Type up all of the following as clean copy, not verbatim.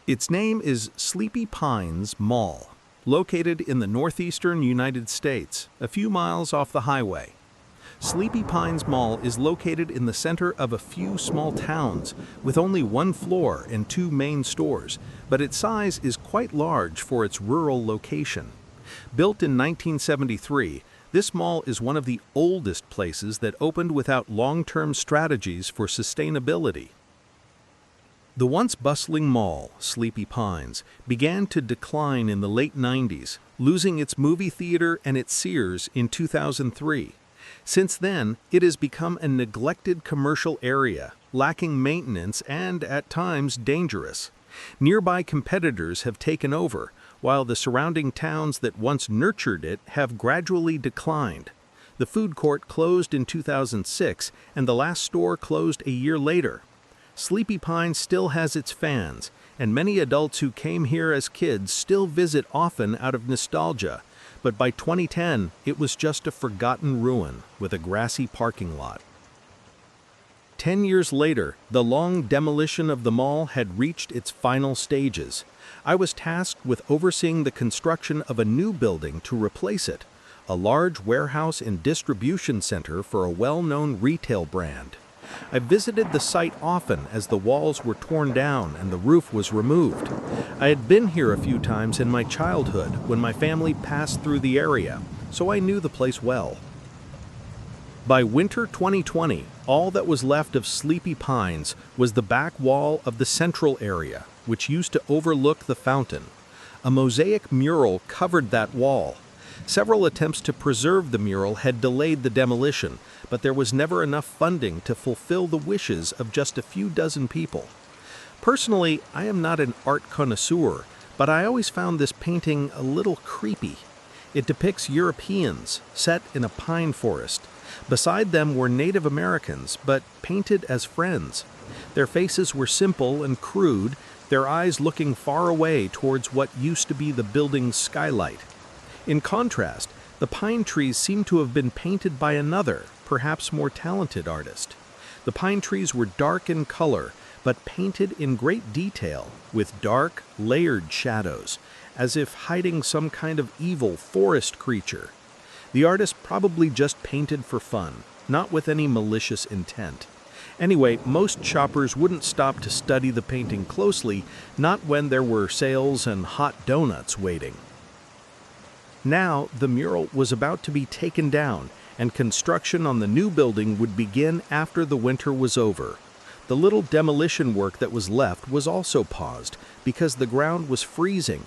Its name is Sleepy Pines Mall, located in the northeastern United States, a few miles off the highway. Sleepy Pines Mall is located in the center of a few small towns with only one floor and two main stores, but its size is quite large for its rural location. Built in 1973, this mall is one of the oldest places that opened without long-term strategies for sustainability. The once bustling mall, Sleepy Pines, began to decline in the late 90s, losing its movie theater and its Sears in 2003. Since then, it has become a neglected commercial area, lacking maintenance and, at times, dangerous. Nearby competitors have taken over, while the surrounding towns that once nurtured it have gradually declined. The food court closed in 2006, and the last store closed a year later. Sleepy Pines still has its fans, and many adults who came here as kids still visit often out of nostalgia. But by 2010, it was just a forgotten ruin with a grassy parking lot. 10 years later, the long demolition of the mall had reached its final stages. I was tasked with overseeing the construction of a new building to replace it, a large warehouse and distribution center for a well-known retail brand. I visited the site often as the walls were torn down and the roof was removed. I had been here a few times in my childhood when my family passed through the area, so I knew the place well. By winter 2020, all that was left of Sleepy Pines was the back wall of the central area, which used to overlook the fountain. A mosaic mural covered that wall. Several attempts to preserve the mural had delayed the demolition, but there was never enough funding to fulfill the wishes of just a few dozen people. Personally, I am not an art connoisseur, but I always found this painting a little creepy. It depicts Europeans set in a pine forest. Beside them were Native Americans, but painted as friends. Their faces were simple and crude, their eyes looking far away towards what used to be the building's skylight. In contrast, the pine trees seem to have been painted by another, perhaps more talented artist. The pine trees were dark in color, but painted in great detail, with dark, layered shadows, as if hiding some kind of evil forest creature. The artist probably just painted for fun, not with any malicious intent. Anyway, most shoppers wouldn't stop to study the painting closely, not when there were sales and hot donuts waiting. Now, the mural was about to be taken down, and construction on the new building would begin after the winter was over. The little demolition work that was left was also paused because the ground was freezing.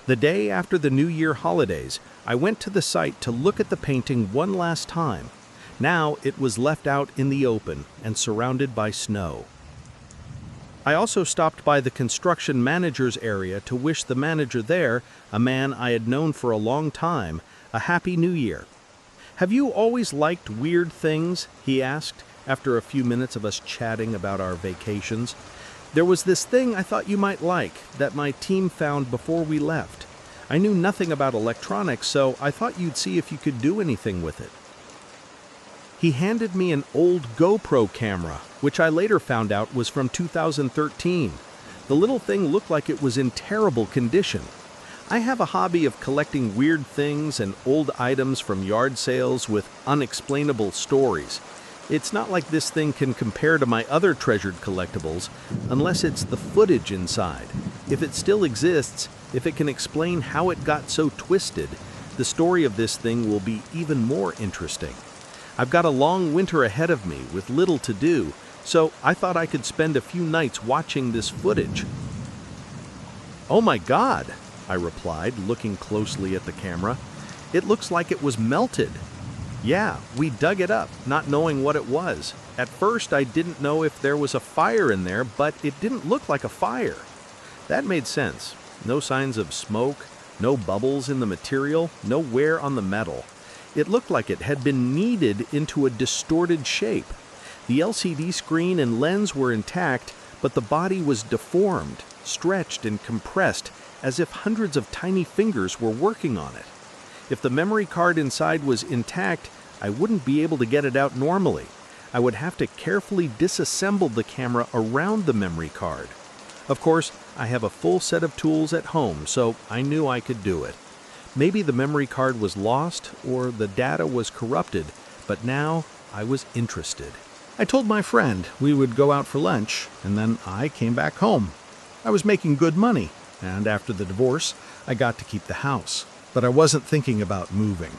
The day after the New Year holidays, I went to the site to look at the painting one last time. Now it was left out in the open and surrounded by snow. I also stopped by the construction manager's area to wish the manager there, a man I had known for a long time, a happy new year. "Have you always liked weird things?" he asked, after a few minutes of us chatting about our vacations. "There was this thing I thought you might like that my team found before we left. I knew nothing about electronics, so I thought you'd see if you could do anything with it." He handed me an old GoPro camera, which I later found out was from 2013. The little thing looked like it was in terrible condition. I have a hobby of collecting weird things and old items from yard sales with unexplainable stories. It's not like this thing can compare to my other treasured collectibles, unless it's the footage inside. If it still exists, if it can explain how it got so twisted, the story of this thing will be even more interesting. I've got a long winter ahead of me with little to do, so I thought I could spend a few nights watching this footage. "Oh my God," I replied, looking closely at the camera. "It looks like it was melted." "Yeah, we dug it up, not knowing what it was. At first I didn't know if there was a fire in there, but it didn't look like a fire." That made sense. No signs of smoke, no bubbles in the material, no wear on the metal. It looked like it had been kneaded into a distorted shape. The LCD screen and lens were intact, but the body was deformed, stretched and compressed, as if hundreds of tiny fingers were working on it. If the memory card inside was intact, I wouldn't be able to get it out normally. I would have to carefully disassemble the camera around the memory card. Of course, I have a full set of tools at home, so I knew I could do it. Maybe the memory card was lost or the data was corrupted, but now I was interested. I told my friend we would go out for lunch, and then I came back home. I was making good money, and after the divorce, I got to keep the house. But I wasn't thinking about moving.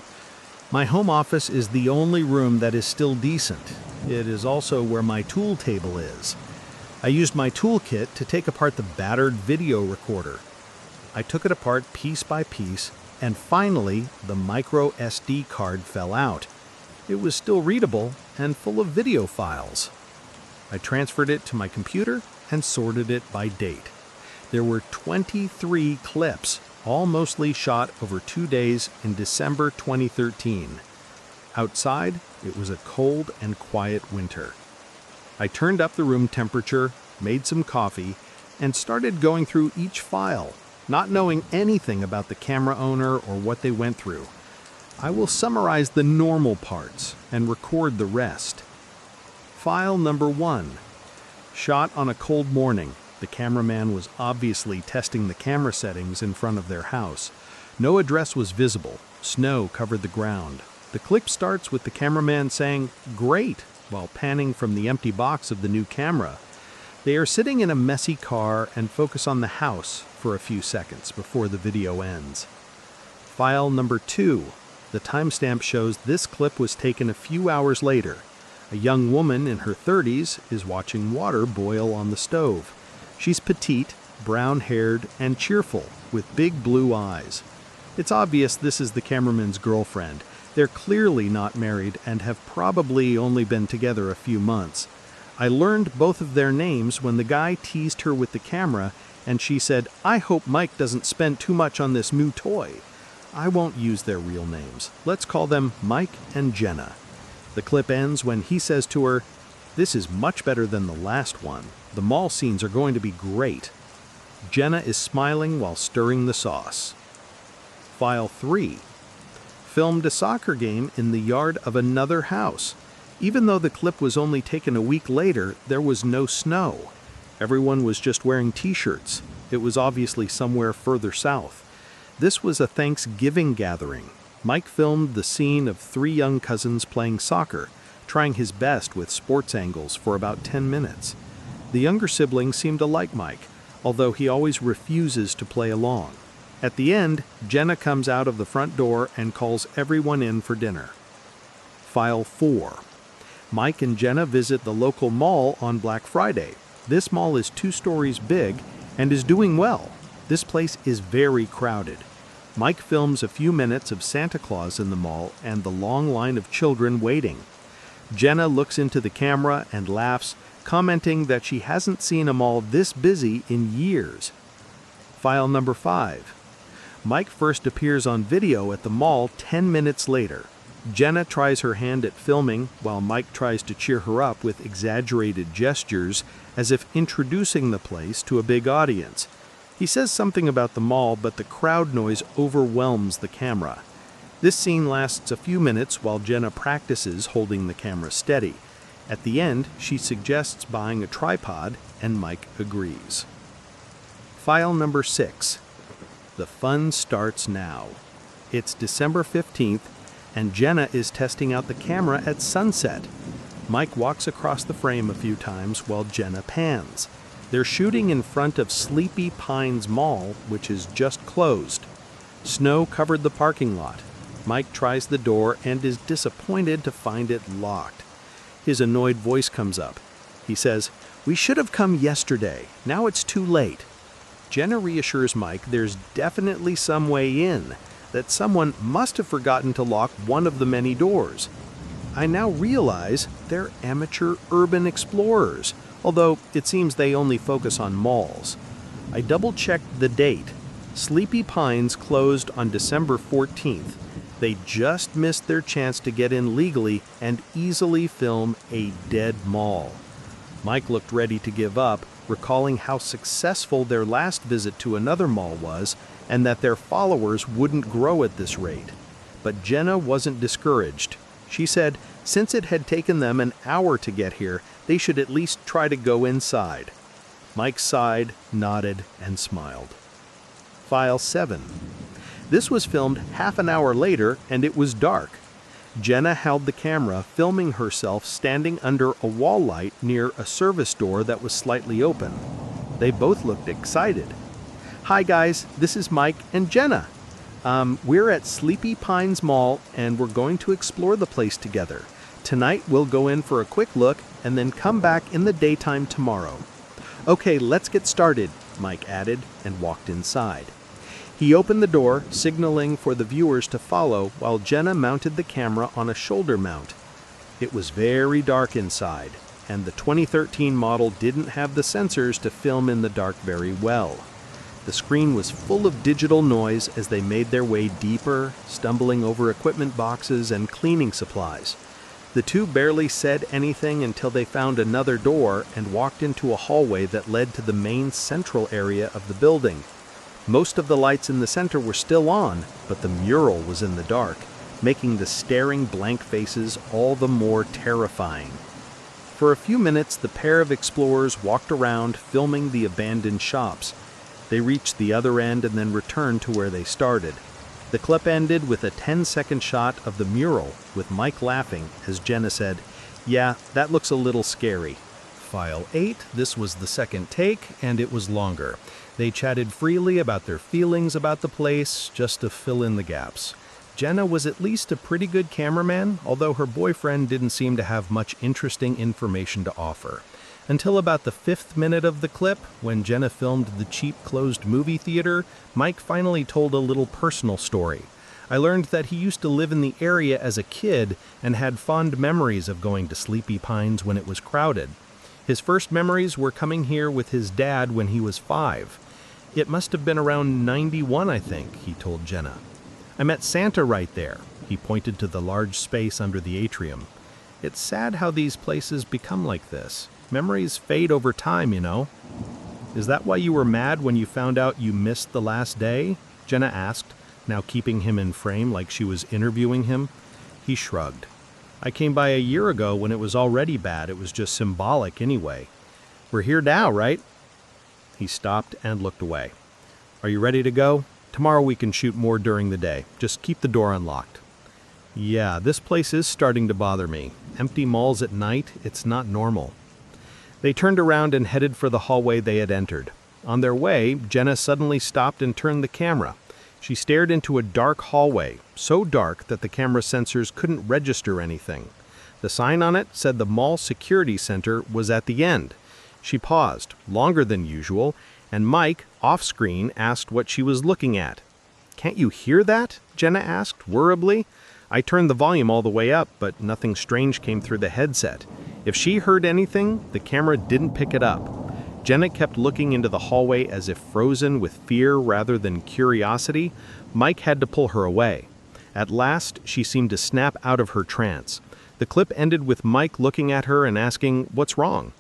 My home office is the only room that is still decent. It is also where my tool table is. I used my toolkit to take apart the battered video recorder. I took it apart piece by piece, and finally, the micro SD card fell out. It was still readable and full of video files. I transferred it to my computer and sorted it by date. There were 23 clips, all mostly shot over 2 days in December 2013. Outside, it was a cold and quiet winter. I turned up the room temperature, made some coffee, and started going through each file, not knowing anything about the camera owner or what they went through. I will summarize the normal parts and record the rest. File number 1. Shot on a cold morning. The cameraman was obviously testing the camera settings in front of their house. No address was visible. Snow covered the ground. The clip starts with the cameraman saying, "Great," while panning from the empty box of the new camera. They are sitting in a messy car and focus on the house for a few seconds before the video ends. File number 2. The timestamp shows this clip was taken a few hours later. A young woman in her 30s is watching water boil on the stove. She's petite, brown-haired, and cheerful, with big blue eyes. It's obvious this is the cameraman's girlfriend. They're clearly not married and have probably only been together a few months. I learned both of their names when the guy teased her with the camera, and she said, "I hope Mike doesn't spend too much on this new toy." I won't use their real names. Let's call them Mike and Jenna. The clip ends when he says to her, "This is much better than the last one. The mall scenes are going to be great." Jenna is smiling while stirring the sauce. File 3. Filmed a soccer game in the yard of another house. Even though the clip was only taken a week later, there was no snow. Everyone was just wearing t-shirts. It was obviously somewhere further south. This was a Thanksgiving gathering. Mike filmed the scene of 3 young cousins playing soccer, trying his best with sports angles for about 10 minutes. The younger sibling seemed to like Mike, although he always refuses to play along. At the end, Jenna comes out of the front door and calls everyone in for dinner. File 4. Mike and Jenna visit the local mall on Black Friday. This mall is 2 stories big and is doing well. This place is very crowded. Mike films a few minutes of Santa Claus in the mall and the long line of children waiting. Jenna looks into the camera and laughs, commenting that she hasn't seen a mall this busy in years. File number 5. Mike first appears on video at the mall 10 minutes later. Jenna tries her hand at filming while Mike tries to cheer her up with exaggerated gestures as if introducing the place to a big audience. He says something about the mall, but the crowd noise overwhelms the camera. This scene lasts a few minutes while Jenna practices holding the camera steady. At the end, she suggests buying a tripod, and Mike agrees. File number 6. The fun starts now. It's December 15th, and Jenna is testing out the camera at sunset. Mike walks across the frame a few times while Jenna pans. They're shooting in front of Sleepy Pines Mall, which is just closed. Snow covered the parking lot. Mike tries the door and is disappointed to find it locked. His annoyed voice comes up. He says, "We should have come yesterday. Now it's too late." Jenna reassures Mike there's definitely some way in, that someone must have forgotten to lock one of the many doors. I now realize they're amateur urban explorers, although it seems they only focus on malls. I double-checked the date. Sleepy Pines closed on December 14th. They just missed their chance to get in legally and easily film a dead mall. Mike looked ready to give up, recalling how successful their last visit to another mall was and that their followers wouldn't grow at this rate. But Jenna wasn't discouraged. She said since it had taken them an hour to get here, they should at least try to go inside. Mike sighed, nodded, and smiled. File 7. This was filmed half an hour later, and it was dark. Jenna held the camera, filming herself standing under a wall light near a service door that was slightly open. They both looked excited. "Hi guys, this is Mike and Jenna. We're at Sleepy Pines Mall, and we're going to explore the place together. Tonight we'll go in for a quick look and then come back in the daytime tomorrow." "Okay, let's get started," Mike added and walked inside. He opened the door, signaling for the viewers to follow while Jenna mounted the camera on a shoulder mount. It was very dark inside, and the 2013 model didn't have the sensors to film in the dark very well. The screen was full of digital noise as they made their way deeper, stumbling over equipment boxes and cleaning supplies. The two barely said anything until they found another door and walked into a hallway that led to the main central area of the building. Most of the lights in the center were still on, but the mural was in the dark, making the staring blank faces all the more terrifying. For a few minutes, the pair of explorers walked around, filming the abandoned shops. They reached the other end and then returned to where they started. The clip ended with a 10-second shot of the mural, with Mike laughing as Jenna said, "Yeah, that looks a little scary." File 8, this was the second take, and it was longer. They chatted freely about their feelings about the place, just to fill in the gaps. Jenna was at least a pretty good cameraman, although her boyfriend didn't seem to have much interesting information to offer. Until about the 5th minute of the clip, when Jenna filmed the cheap closed movie theater, Mike finally told a little personal story. "I learned that he used to live in the area as a kid and had fond memories of going to Sleepy Pines when it was crowded. His first memories were coming here with his dad when he was 5. It must have been around 91, I think," he told Jenna. "I met Santa right there." He pointed to the large space under the atrium. "It's sad how these places become like this. Memories fade over time, you know." "Is that why you were mad when you found out you missed the last day?" Jenna asked, now keeping him in frame like she was interviewing him. He shrugged. "I came by a year ago when it was already bad. It was just symbolic anyway. We're here now, right?" He stopped and looked away. "Are you ready to go? Tomorrow we can shoot more during the day. Just keep the door unlocked." "Yeah, this place is starting to bother me. Empty malls at night, it's not normal." They turned around and headed for the hallway they had entered. On their way, Jenna suddenly stopped and turned the camera. She stared into a dark hallway, so dark that the camera sensors couldn't register anything. The sign on it said the mall security center was at the end. She paused, longer than usual, and Mike, off-screen, asked what she was looking at. "Can't you hear that?" Jenna asked, worriedly. I turned the volume all the way up, but nothing strange came through the headset. If she heard anything, the camera didn't pick it up. Jenna kept looking into the hallway as if frozen with fear rather than curiosity. Mike had to pull her away. At last, she seemed to snap out of her trance. The clip ended with Mike looking at her and asking, "What's wrong?"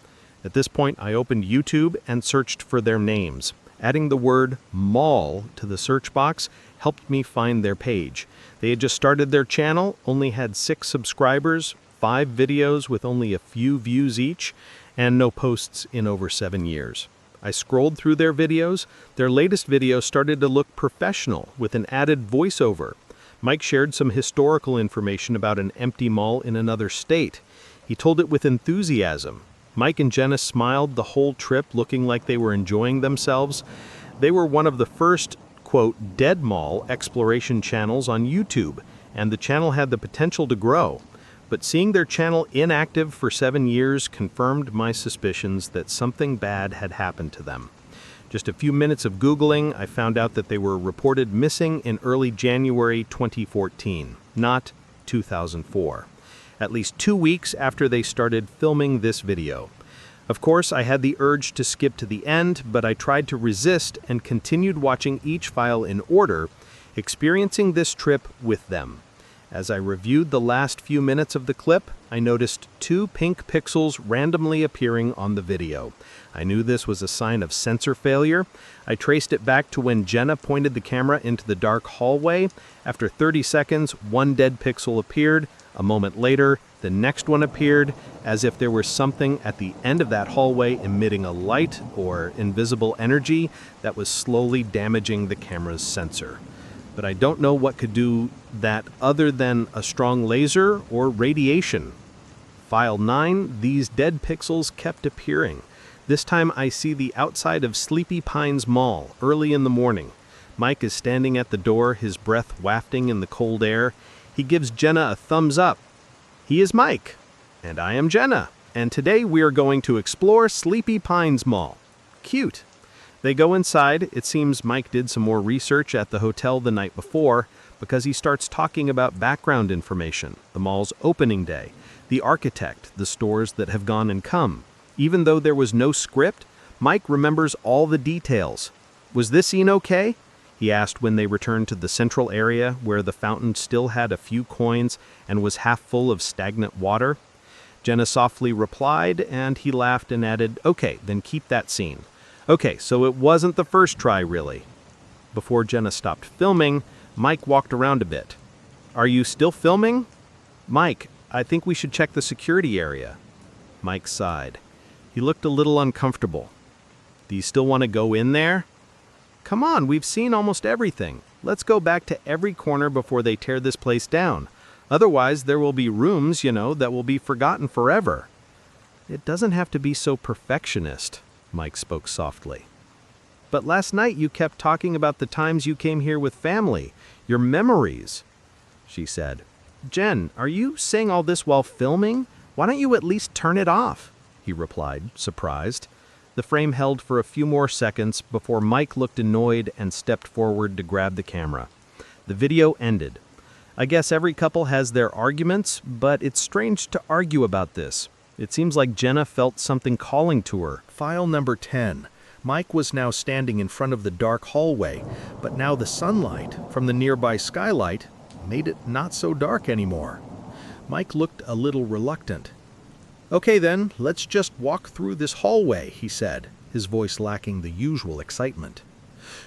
At this point, I opened YouTube and searched for their names. Adding the word mall to the search box helped me find their page. They had just started their channel, only had 6 subscribers, 5 videos with only a few views each, and no posts in over 7 years. I scrolled through their videos. Their latest video started to look professional with an added voiceover. Mike shared some historical information about an empty mall in another state. He told it with enthusiasm. Mike and Jenna smiled the whole trip, looking like they were enjoying themselves. They were one of the first, quote, dead mall exploration channels on YouTube, and the channel had the potential to grow. But seeing their channel inactive for 7 years confirmed my suspicions that something bad had happened to them. Just a few minutes of Googling, I found out that they were reported missing in early January 2014, not 2004. At least 2 weeks after they started filming this video. Of course, I had the urge to skip to the end, but I tried to resist and continued watching each file in order, experiencing this trip with them. As I reviewed the last few minutes of the clip, I noticed 2 pink pixels randomly appearing on the video. I knew this was a sign of sensor failure. I traced it back to when Jenna pointed the camera into the dark hallway. After 30 seconds, 1 dead pixel appeared. A moment later, The next one appeared as if there was something at the end of that hallway emitting a light or invisible energy that was slowly damaging the camera's sensor. But I don't know what could do that other than a strong laser or radiation. File 9, these dead pixels kept appearing. This time I see the outside of Sleepy Pines Mall, early in the morning. Mike is standing at the door, his breath wafting in the cold air. He gives Jenna a thumbs up. He is Mike, and I am Jenna, and today we are going to explore Sleepy Pines Mall. Cute. They go inside. It seems Mike did some more research at the hotel the night before because he starts talking about background information, the mall's opening day, the architect, the stores that have gone and come. Even though there was no script, Mike remembers all the details. Was this scene okay? He asked when they returned to the central area where the fountain still had a few coins and was half full of stagnant water. Jenna softly replied, and he laughed and added, "Okay, then keep that scene." Okay, so it wasn't the first try, really. Before Jenna stopped filming, Mike walked around a bit. "Are you still filming?" "Mike, I think we should check the security area." Mike sighed. He looked a little uncomfortable. "Do you still want to go in there?" "Come on, we've seen almost everything. Let's go back to every corner before they tear this place down. Otherwise, there will be rooms, that will be forgotten forever." "It doesn't have to be so perfectionist," Mike spoke softly. "But last night you kept talking about the times you came here with family, your memories," she said. "Jen, are you saying all this while filming? Why don't you at least turn it off?" he replied, surprised. The frame held for a few more seconds before Mike looked annoyed and stepped forward to grab the camera. The video ended. I guess every couple has their arguments, but it's strange to argue about this. It seems like Jenna felt something calling to her. File number 10. Mike was now standing in front of the dark hallway, but now the sunlight from the nearby skylight made it not so dark anymore. Mike looked a little reluctant. "Okay then, let's just walk through this hallway," he said, his voice lacking the usual excitement.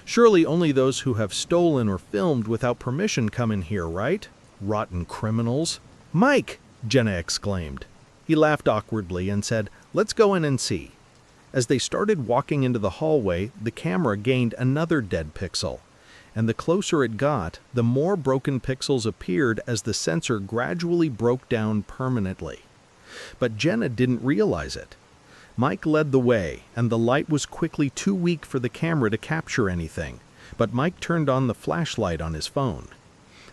"Surely only those who have stolen or filmed without permission come in here, right? Rotten criminals." "Mike!" Jenna exclaimed. He laughed awkwardly and said, "Let's go in and see." As they started walking into the hallway, the camera gained another dead pixel. And the closer it got, the more broken pixels appeared as the sensor gradually broke down permanently. But Jenna didn't realize it. Mike led the way, and the light was quickly too weak for the camera to capture anything, but Mike turned on the flashlight on his phone.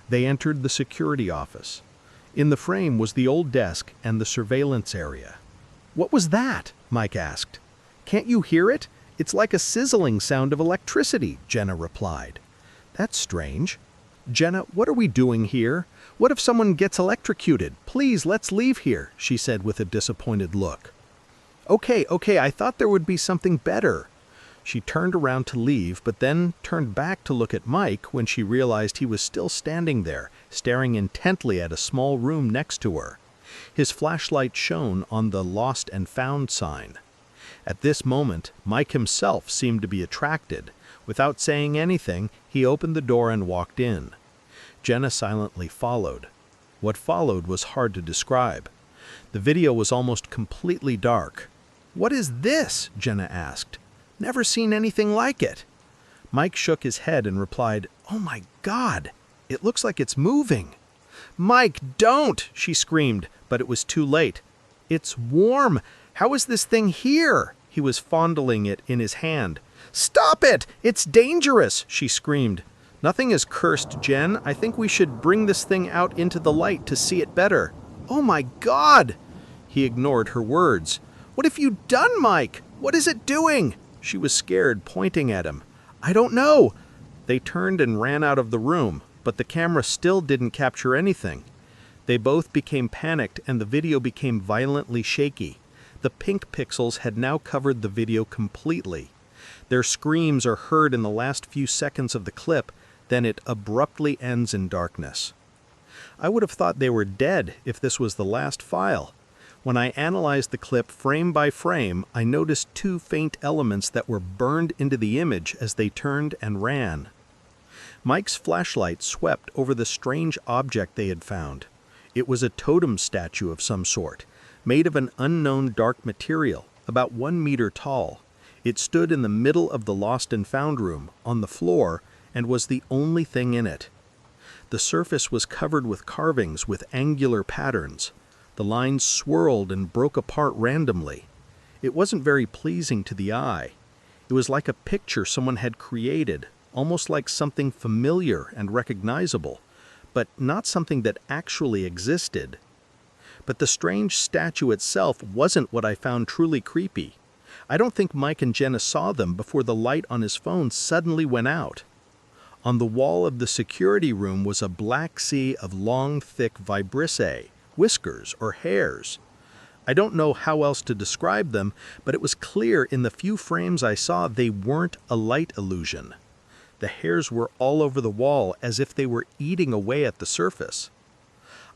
They entered the security office. In the frame was the old desk and the surveillance area. "What was that?" Mike asked. "Can't you hear it? It's like a sizzling sound of electricity," Jenna replied. "That's strange." "Jenna, what are we doing here? What if someone gets electrocuted? Please, let's leave here," she said with a disappointed look. Okay, I thought there would be something better." She turned around to leave, but then turned back to look at Mike when she realized he was still standing there, staring intently at a small room next to her. His flashlight shone on the "Lost and Found" sign. At this moment, Mike himself seemed to be attracted. Without saying anything, he opened the door and walked in. Jenna silently followed. What followed was hard to describe. The video was almost completely dark. "What is this?" Jenna asked. "Never seen anything like it." Mike shook his head and replied, "Oh my God, it looks like it's moving." "Mike, don't!" she screamed, but it was too late. "It's warm. How is this thing here?" He was fondling it in his hand. "Stop it! It's dangerous!" she screamed. "Nothing is cursed, Jen. I think we should bring this thing out into the light to see it better." "Oh my God!" He ignored her words. "What have you done, Mike? What is it doing?" She was scared, pointing at him. "I don't know." They turned and ran out of the room, but the camera still didn't capture anything. They both became panicked and the video became violently shaky. The pink pixels had now covered the video completely. Their screams are heard in the last few seconds of the clip, then it abruptly ends in darkness. I would have thought they were dead if this was the last file. When I analyzed the clip frame by frame, I noticed two faint elements that were burned into the image as they turned and ran. Mike's flashlight swept over the strange object they had found. It was a totem statue of some sort, made of an unknown dark material, about 1 meter tall. It stood in the middle of the lost and found room, on the floor, and was the only thing in it. The surface was covered with carvings with angular patterns. The lines swirled and broke apart randomly. It wasn't very pleasing to the eye. It was like a picture someone had created, almost like something familiar and recognizable, but not something that actually existed. But the strange statue itself wasn't what I found truly creepy. I don't think Mike and Jenna saw them before the light on his phone suddenly went out. On the wall of the security room was a black sea of long, thick vibrissae, whiskers or hairs. I don't know how else to describe them, but it was clear in the few frames I saw they weren't a light illusion. The hairs were all over the wall as if they were eating away at the surface.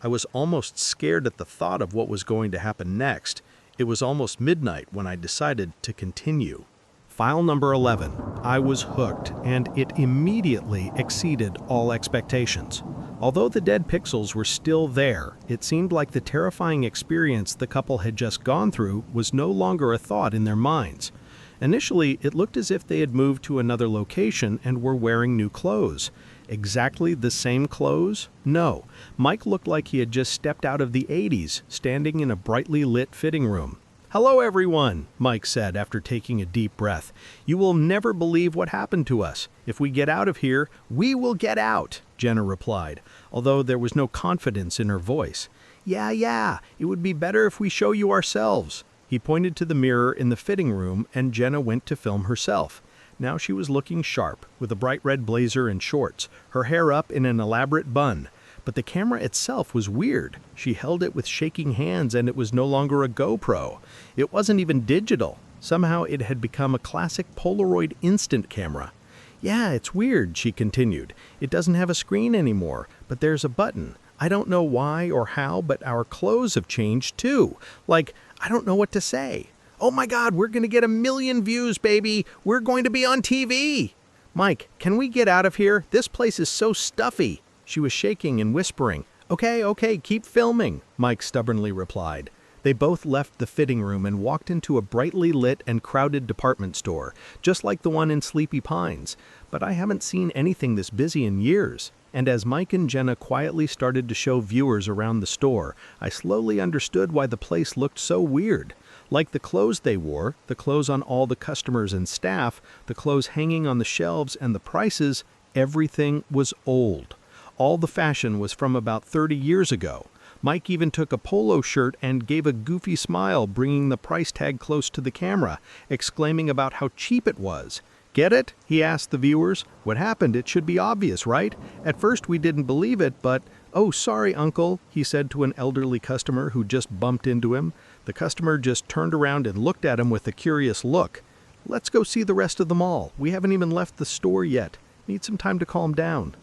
I was almost scared at the thought of what was going to happen next. It was almost midnight when I decided to continue. File number 11. I was hooked, and it immediately exceeded all expectations. Although the dead pixels were still there, it seemed like the terrifying experience the couple had just gone through was no longer a thought in their minds. Initially, it looked as if they had moved to another location and were wearing new clothes. Exactly the same clothes? No. Mike looked like he had just stepped out of the 80s, standing in a brightly lit fitting room. "Hello, everyone," Mike said after taking a deep breath. "You will never believe what happened to us. If we get out of here, we will get out," Jenna replied, although there was no confidence in her voice. Yeah, it would be better if we show you ourselves." He pointed to the mirror in the fitting room, and Jenna went to film herself. Now she was looking sharp, with a bright red blazer and shorts, her hair up in an elaborate bun. But the camera itself was weird. She held it with shaking hands, and it was no longer a GoPro. It wasn't even digital. Somehow it had become a classic Polaroid instant camera. "Yeah, it's weird," she continued. "It doesn't have a screen anymore, but there's a button. I don't know why or how, but our clothes have changed too. Like, I don't know what to say. Oh my God, we're going to get 1 million views, baby. We're going to be on TV. Mike, can we get out of here? This place is so stuffy." She was shaking and whispering. Okay, keep filming," Mike stubbornly replied. They both left the fitting room and walked into a brightly lit and crowded department store, just like the one in Sleepy Pines. But I haven't seen anything this busy in years. And as Mike and Jenna quietly started to show viewers around the store, I slowly understood why the place looked so weird. Like the clothes they wore, the clothes on all the customers and staff, the clothes hanging on the shelves, and the prices, everything was old. All the fashion was from about 30 years ago. Mike even took a polo shirt and gave a goofy smile, bringing the price tag close to the camera, exclaiming about how cheap it was. "Get it?" he asked the viewers. "What happened? It should be obvious, right? At first we didn't believe it, but—" "Oh, sorry, uncle," he said to an elderly customer who just bumped into him. The customer just turned around and looked at him with a curious look. "Let's go see the rest of the mall. We haven't even left the store yet. Need some time to calm down."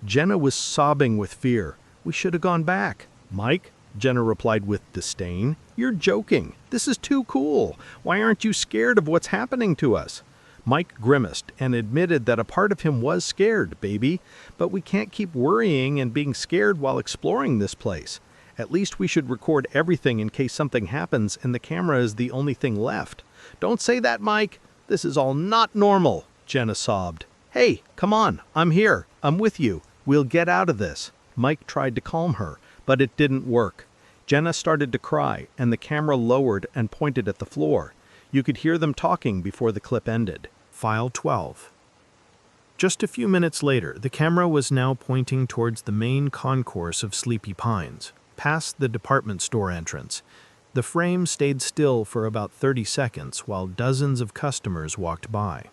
Jenna was sobbing with fear. "We should have gone back." "Mike," Jenna replied with disdain, "you're joking. This is too cool. Why aren't you scared of what's happening to us?" Mike grimaced and admitted that a part of him was scared, baby, but we can't keep worrying and being scared while exploring this place. At least we should record everything in case something happens and the camera is the only thing left. "Don't say that, Mike. This is all not normal," Jenna sobbed. "Hey, come on. I'm here. I'm with you. We'll get out of this." Mike tried to calm her, but it didn't work. Jenna started to cry, and the camera lowered and pointed at the floor. You could hear them talking before the clip ended. File 12. Just a few minutes later, the camera was now pointing towards the main concourse of Sleepy Pines, past the department store entrance. The frame stayed still for about 30 seconds while dozens of customers walked by.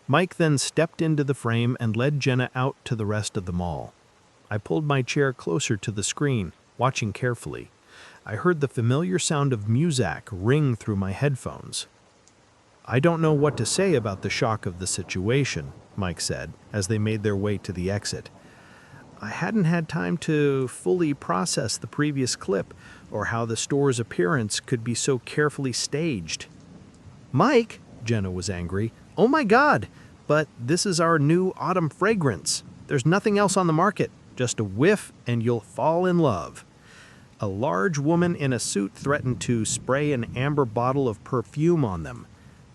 Mike then stepped into the frame and led Jenna out to the rest of the mall. I pulled my chair closer to the screen, watching carefully. I heard the familiar sound of Muzak ring through my headphones. "I don't know what to say about the shock of the situation," Mike said, as they made their way to the exit. "I hadn't had time to fully process the previous clip, or how the store's appearance could be so carefully staged." "Mike," Jenna was angry, "oh my God, but this is our new autumn fragrance. There's nothing else on the market, just a whiff and you'll fall in love." A large woman in a suit threatened to spray an amber bottle of perfume on them.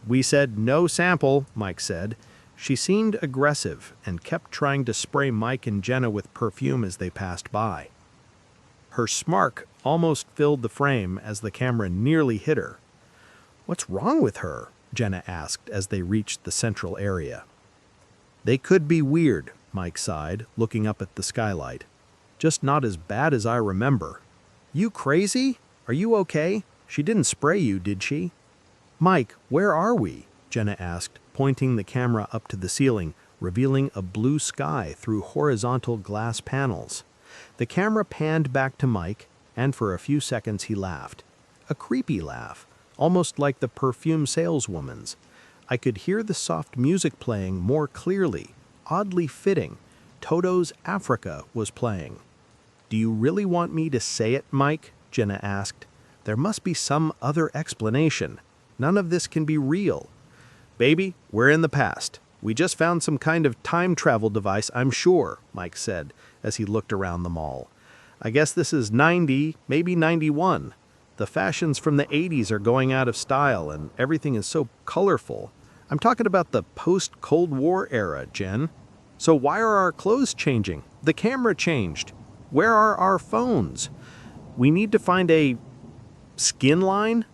We said no sample, Mike said. She seemed aggressive and kept trying to spray Mike and Jenna with perfume as they passed by. Her smirk almost filled the frame as the camera nearly hit her. "What's wrong with her?" Jenna asked as they reached the central area. "They could be weird," Mike sighed, looking up at the skylight. "Just not as bad as I remember." "You crazy? Are you okay? She didn't spray you, did she?" "Mike, where are we?" Jenna asked, pointing the camera up to the ceiling, revealing a blue sky through horizontal glass panels. The camera panned back to Mike, and for a few seconds he laughed. A creepy laugh, almost like the perfume saleswoman's. I could hear the soft music playing more clearly, oddly fitting. Toto's Africa was playing. "Do you really want me to say it, Mike?" Jenna asked. "There must be some other explanation. None of this can be real." "Baby, we're in the past. We just found some kind of time travel device, I'm sure," Mike said as he looked around the mall. "I guess this is 90, maybe 91. The fashions from the 80s are going out of style and everything is so colorful. I'm talking about the post-Cold War era, Jen. So why are our clothes changing? The camera changed. Where are our phones? We need to find a skin line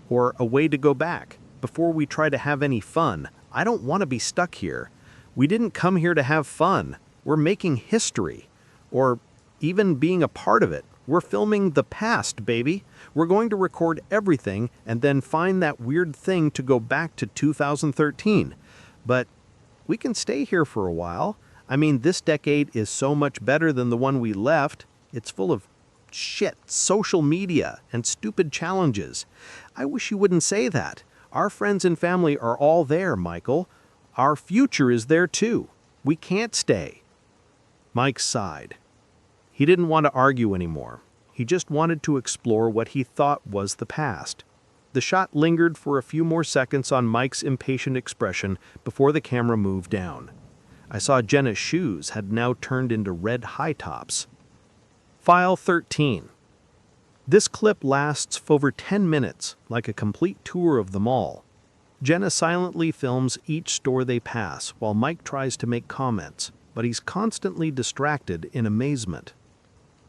or a way to go back before we try to have any fun. I don't want to be stuck here. We didn't come here to have fun. We're making history, or even being a part of it. We're filming the past, baby. We're going to record everything and then find that weird thing to go back to 2013. But we can stay here for a while. I mean, this decade is so much better than the one we left. It's full of shit, social media, and stupid challenges. I wish you wouldn't say that. Our friends and family are all there, Michael. Our future is there too. We can't stay." Mike sighed. He didn't want to argue anymore. He just wanted to explore what he thought was the past. The shot lingered for a few more seconds on Mike's impatient expression before the camera moved down. I saw Jenna's shoes had now turned into red high tops. File 13. This clip lasts for over 10 minutes, like a complete tour of the mall. Jenna silently films each store they pass while Mike tries to make comments, but he's constantly distracted in amazement.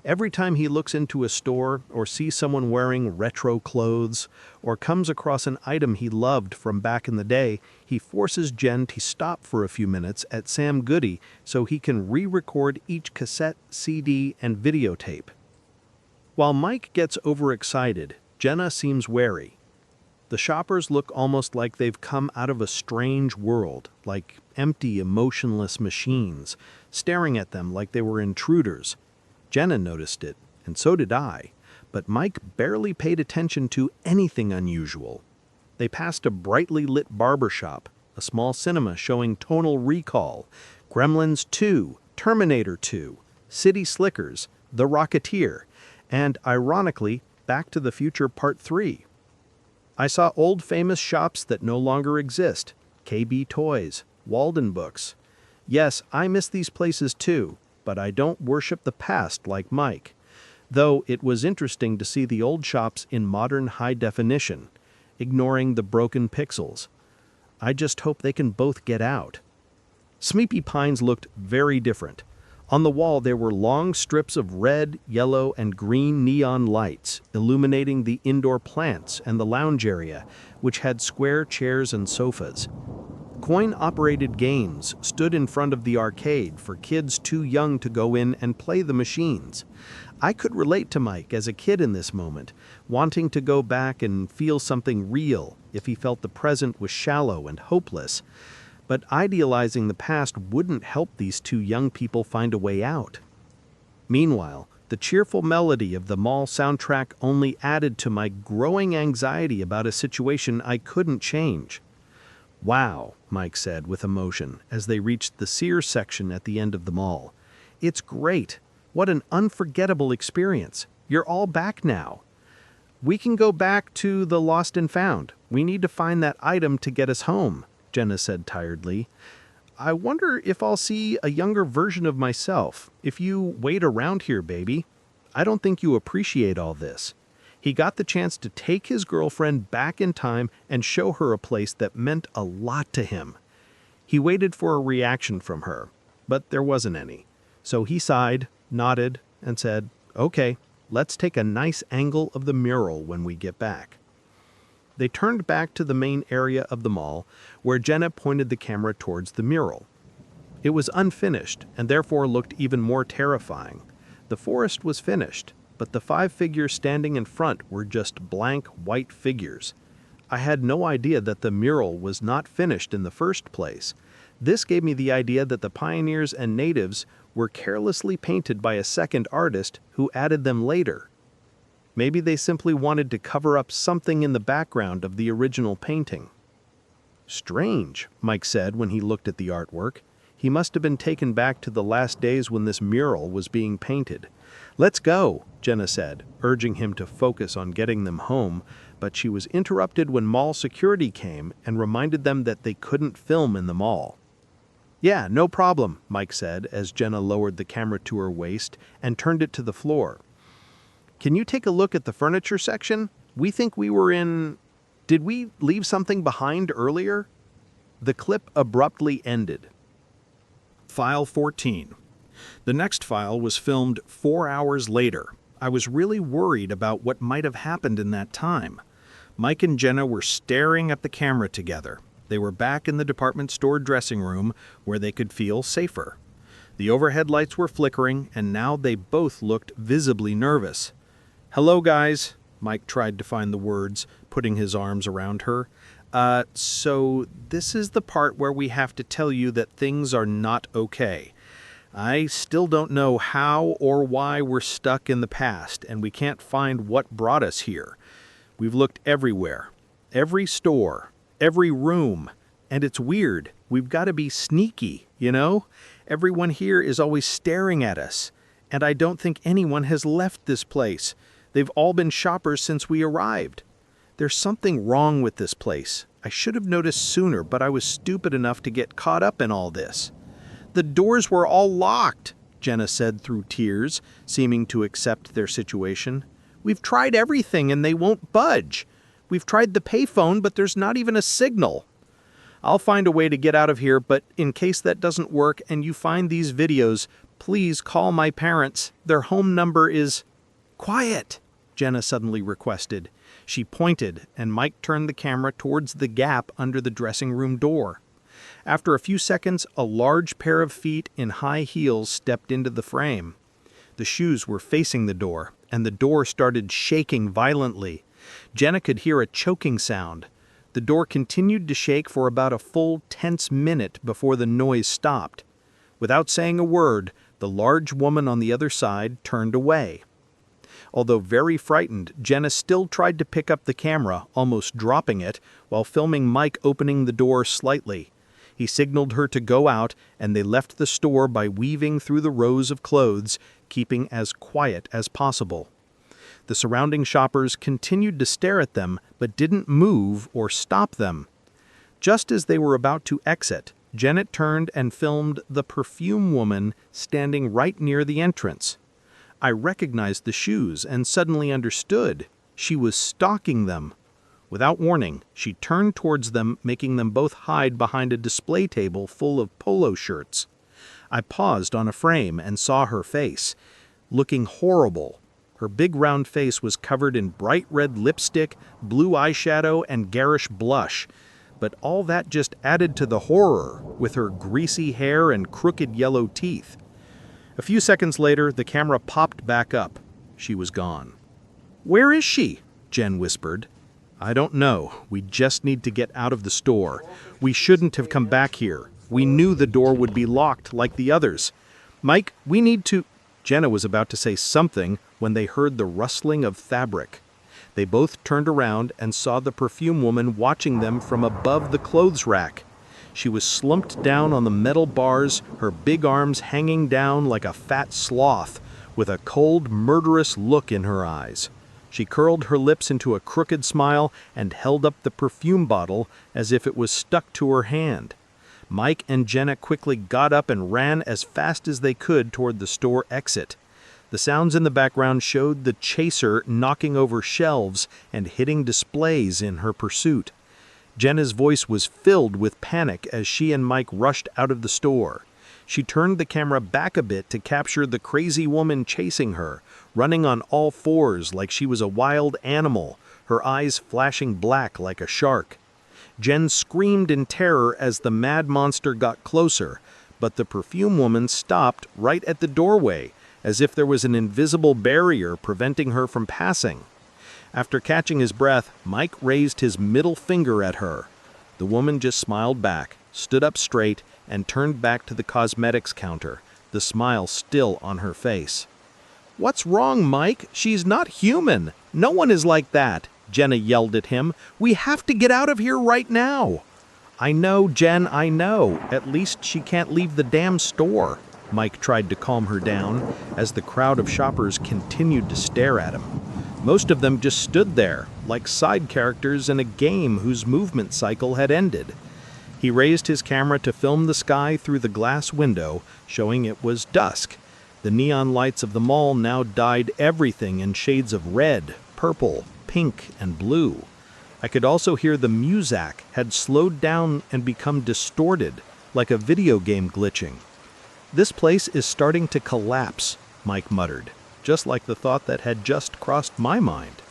Every time he looks into a store or sees someone wearing retro clothes or comes across an item he loved from back in the day, he forces Jen to stop for a few minutes at Sam Goody so he can re-record each cassette, CD, and videotape. While Mike gets overexcited, Jenna seems wary. The shoppers look almost like they've come out of a strange world, like empty, emotionless machines, staring at them like they were intruders. Jenna noticed it, and so did I, but Mike barely paid attention to anything unusual. They passed a brightly lit barber shop, a small cinema showing Tonal Recall, Gremlins 2, Terminator 2, City Slickers, The Rocketeer, and, ironically, Back to the Future Part 3. I saw old famous shops that no longer exist, KB Toys, Walden Books. Yes, I miss these places too, but I don't worship the past like Mike. Though it was interesting to see the old shops in modern high definition, ignoring the broken pixels. I just hope they can both get out. Sleepy Pines looked very different. On the wall there were long strips of red, yellow, and green neon lights illuminating the indoor plants and the lounge area, which had square chairs and sofas. Coin-operated games stood in front of the arcade for kids too young to go in and play the machines. I could relate to Mike as a kid in this moment, wanting to go back and feel something real if he felt the present was shallow and hopeless. But idealizing the past wouldn't help these two young people find a way out. Meanwhile, the cheerful melody of the mall soundtrack only added to my growing anxiety about a situation I couldn't change. "Wow," Mike said with emotion as they reached the Sears section at the end of the mall. "It's great. What an unforgettable experience. You're all back now." "We can go back to the Lost and Found. We need to find that item to get us home," Jenna said tiredly. "I wonder if I'll see a younger version of myself if you wait around here, baby. I don't think you appreciate all this. He got the chance to take his girlfriend back in time and show her a place that meant a lot to him. He waited for a reaction from her, but there wasn't any. So he sighed, nodded, and said, "Okay, let's take a nice angle of the mural when we get back." They turned back to the main area of the mall, where Jenna pointed the camera towards the mural. It was unfinished and therefore looked even more terrifying. The forest was finished, but the 5 figures standing in front were just blank white figures. I had no idea that the mural was not finished in the first place. This gave me the idea that the pioneers and natives were carelessly painted by a second artist who added them later. Maybe they simply wanted to cover up something in the background of the original painting. "Strange," Mike said when he looked at the artwork. He must have been taken back to the last days when this mural was being painted. "Let's go," Jenna said, urging him to focus on getting them home, but she was interrupted when mall security came and reminded them that they couldn't film in the mall. "Yeah, no problem," Mike said as Jenna lowered the camera to her waist and turned it to the floor. "Can you take a look at the furniture section? We think we were in... Did we leave something behind earlier?" The clip abruptly ended. File 14. The next file was filmed 4 hours later. I was really worried about what might have happened in that time. Mike and Jenna were staring at the camera together. They were back in the department store dressing room where they could feel safer. The overhead lights were flickering, and now they both looked visibly nervous. "Hello, guys," Mike tried to find the words, putting his arms around her. So this is the part where we have to tell you that things are not okay. I still don't know how or why we're stuck in the past, and we can't find what brought us here. We've looked everywhere, every store, every room, and it's weird. We've got to be sneaky, you know? Everyone here is always staring at us, and I don't think anyone has left this place. They've all been shoppers since we arrived. There's something wrong with this place. I should have noticed sooner, but I was stupid enough to get caught up in all this." "The doors were all locked," Jenna said through tears, seeming to accept their situation. "We've tried everything and they won't budge. We've tried the payphone, but there's not even a signal." "I'll find a way to get out of here, but in case that doesn't work and you find these videos, please call my parents. Their home number is..." "Quiet," Jenna suddenly requested. She pointed, and Mike turned the camera towards the gap under the dressing room door. After a few seconds, a large pair of feet in high heels stepped into the frame. The shoes were facing the door, and the door started shaking violently. Jenna could hear a choking sound. The door continued to shake for about a full tense minute before the noise stopped. Without saying a word, the large woman on the other side turned away. Although very frightened, Jenna still tried to pick up the camera, almost dropping it, while filming Mike opening the door slightly. He signaled her to go out, and they left the store by weaving through the rows of clothes, keeping as quiet as possible. The surrounding shoppers continued to stare at them, but didn't move or stop them. Just as they were about to exit, Janet turned and filmed the perfume woman standing right near the entrance. I recognized the shoes and suddenly understood. She was stalking them. Without warning, she turned towards them, making them both hide behind a display table full of polo shirts. I paused on a frame and saw her face, looking horrible. Her big round face was covered in bright red lipstick, blue eyeshadow, and garish blush. But all that just added to the horror, with her greasy hair and crooked yellow teeth. A few seconds later, the camera popped back up. She was gone. "Where is she?" Jen whispered. "I don't know. We just need to get out of the store. We shouldn't have come back here. We knew the door would be locked like the others. Mike, we need to..." Jenna was about to say something when they heard the rustling of fabric. They both turned around and saw the perfume woman watching them from above the clothes rack. She was slumped down on the metal bars, her big arms hanging down like a fat sloth, with a cold, murderous look in her eyes. She curled her lips into a crooked smile and held up the perfume bottle as if it was stuck to her hand. Mike and Jenna quickly got up and ran as fast as they could toward the store exit. The sounds in the background showed the chaser knocking over shelves and hitting displays in her pursuit. Jenna's voice was filled with panic as she and Mike rushed out of the store. She turned the camera back a bit to capture the crazy woman chasing her, running on all fours like she was a wild animal, her eyes flashing black like a shark. Jen screamed in terror as the mad monster got closer, but the perfume woman stopped right at the doorway, as if there was an invisible barrier preventing her from passing. After catching his breath, Mike raised his middle finger at her. The woman just smiled back, stood up straight, and turned back to the cosmetics counter, the smile still on her face. "What's wrong, Mike? She's not human. No one is like that," Jenna yelled at him. "We have to get out of here right now." "I know, Jen, I know. At least she can't leave the damn store." Mike tried to calm her down as the crowd of shoppers continued to stare at him. Most of them just stood there, like side characters in a game whose movement cycle had ended. He raised his camera to film the sky through the glass window, showing it was dusk. The neon lights of the mall now dyed everything in shades of red, purple, pink, and blue. I could also hear the muzak had slowed down and become distorted, like a video game glitching. "This place is starting to collapse," Mike muttered, just like the thought that had just crossed my mind.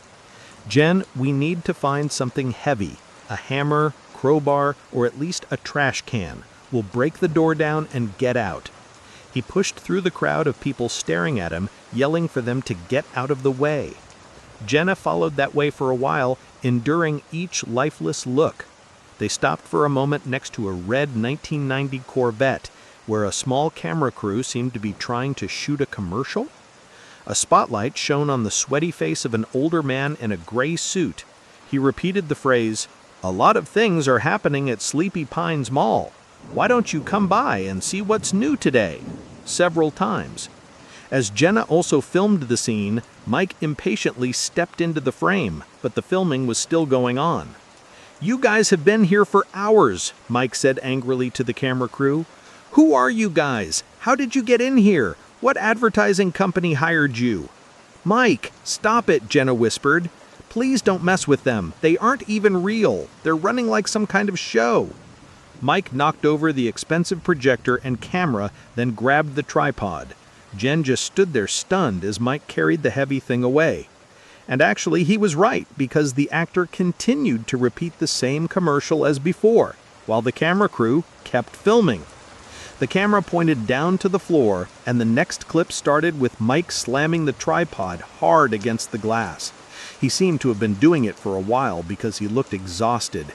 "Jen, we need to find something heavy, a hammer, crowbar, or at least a trash can. We'll break the door down and get out." He pushed through the crowd of people staring at him, yelling for them to get out of the way. Jenna followed that way for a while, enduring each lifeless look. They stopped for a moment next to a red 1990 Corvette, where a small camera crew seemed to be trying to shoot a commercial. A spotlight shone on the sweaty face of an older man in a gray suit. He repeated the phrase, "A lot of things are happening at Sleepy Pines Mall. Why don't you come by and see what's new today?" several times. As Jenna also filmed the scene, Mike impatiently stepped into the frame, but the filming was still going on. "You guys have been here for hours," Mike said angrily to the camera crew. "Who are you guys? How did you get in here? What advertising company hired you?" "Mike, stop it," Jenna whispered. "Please don't mess with them. They aren't even real. They're running like some kind of show." Mike knocked over the expensive projector and camera, then grabbed the tripod. Jen just stood there stunned as Mike carried the heavy thing away. And actually, he was right, because the actor continued to repeat the same commercial as before, while the camera crew kept filming. The camera pointed down to the floor, and the next clip started with Mike slamming the tripod hard against the glass. He seemed to have been doing it for a while because he looked exhausted.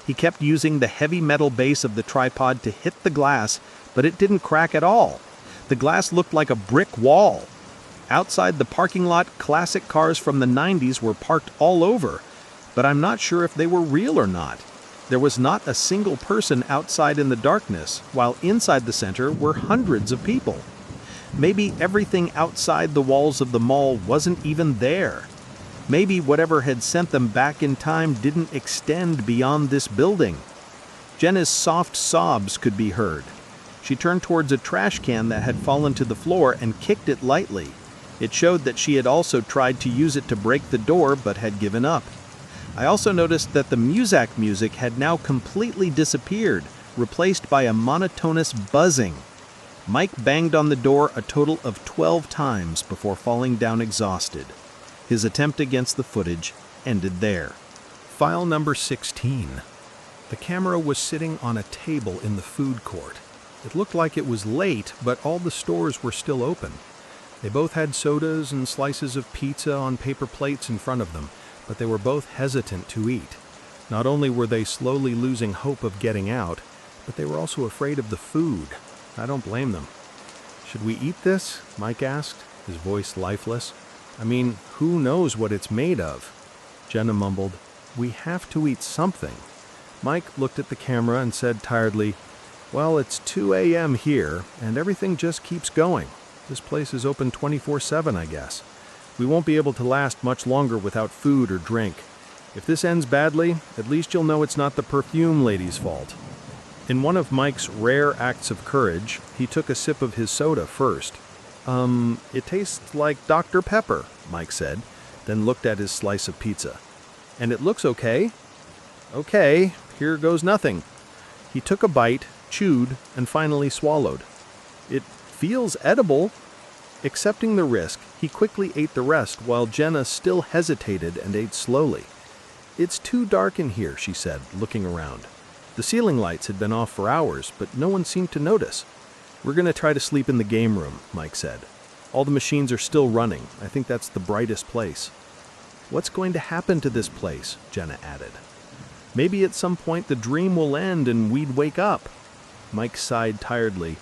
He kept using the heavy metal base of the tripod to hit the glass, but it didn't crack at all. The glass looked like a brick wall. Outside the parking lot, classic cars from the 90s were parked all over, but I'm not sure if they were real or not. There was not a single person outside in the darkness, while inside the center were hundreds of people. Maybe everything outside the walls of the mall wasn't even there. Maybe whatever had sent them back in time didn't extend beyond this building. Jenna's soft sobs could be heard. She turned towards a trash can that had fallen to the floor and kicked it lightly. It showed that she had also tried to use it to break the door but had given up. I also noticed that the muzak music had now completely disappeared, replaced by a monotonous buzzing. Mike banged on the door a total of 12 times before falling down exhausted. His attempt against the footage ended there. File number 16. The camera was sitting on a table in the food court. It looked like it was late, but all the stores were still open. They both had sodas and slices of pizza on paper plates in front of them, but they were both hesitant to eat. Not only were they slowly losing hope of getting out, but they were also afraid of the food. I don't blame them. "Should we eat this?" Mike asked, his voice lifeless. "I mean, who knows what it's made of?" Jenna mumbled, "We have to eat something." Mike looked at the camera and said tiredly, "Well, it's 2 a.m. here, and everything just keeps going. This place is open 24/7, I guess. We won't be able to last much longer without food or drink. If this ends badly, at least you'll know it's not the perfume lady's fault." In one of Mike's rare acts of courage, he took a sip of his soda first. It tastes like Dr. Pepper, Mike said, then looked at his slice of pizza. And it looks okay. Okay, here goes nothing. He took a bite, chewed, and finally swallowed. It feels edible. Accepting the risk, he quickly ate the rest while Jenna still hesitated and ate slowly. It's too dark in here, she said, looking around. The ceiling lights had been off for hours, but no one seemed to notice. We're going to try to sleep in the game room, Mike said. All the machines are still running. I think that's the brightest place. What's going to happen to this place? Jenna added. Maybe at some point the dream will end and we'd wake up. Mike sighed tiredly.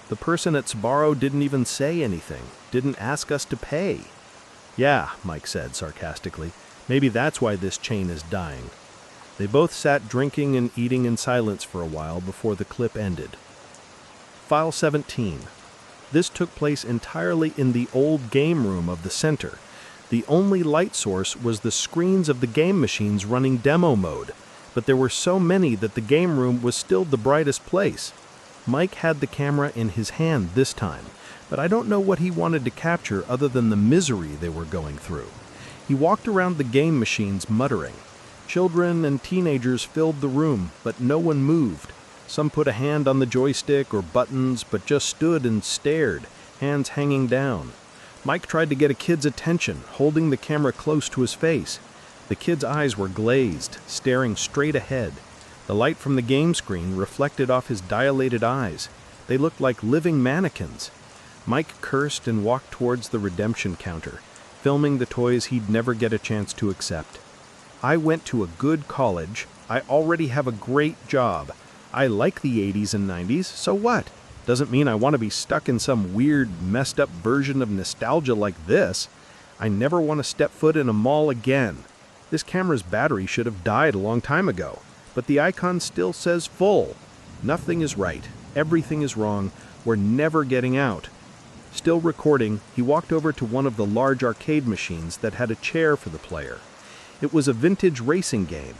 The person at Sbarro didn't even say anything, didn't ask us to pay. Yeah, Mike said sarcastically. Maybe that's why this chain is dying. They both sat drinking and eating in silence for a while before the clip ended. File 17. This took place entirely in the old game room of the center. The only light source was the screens of the game machines running demo mode, but there were so many that the game room was still the brightest place. Mike had the camera in his hand this time, but I don't know what he wanted to capture other than the misery they were going through. He walked around the game machines muttering. Children and teenagers filled the room, but no one moved. Some put a hand on the joystick or buttons, but just stood and stared, hands hanging down. Mike tried to get a kid's attention, holding the camera close to his face. The kid's eyes were glazed, staring straight ahead. The light from the game screen reflected off his dilated eyes. They looked like living mannequins. Mike cursed and walked towards the redemption counter, filming the toys he'd never get a chance to accept. I went to a good college. I already have a great job. I like the 80s and 90s, so what? Doesn't mean I want to be stuck in some weird, messed up version of nostalgia like this. I never want to step foot in a mall again. This camera's battery should have died a long time ago, but the icon still says full. Nothing is right. Everything is wrong. We're never getting out. Still recording, he walked over to one of the large arcade machines that had a chair for the player. It was a vintage racing game.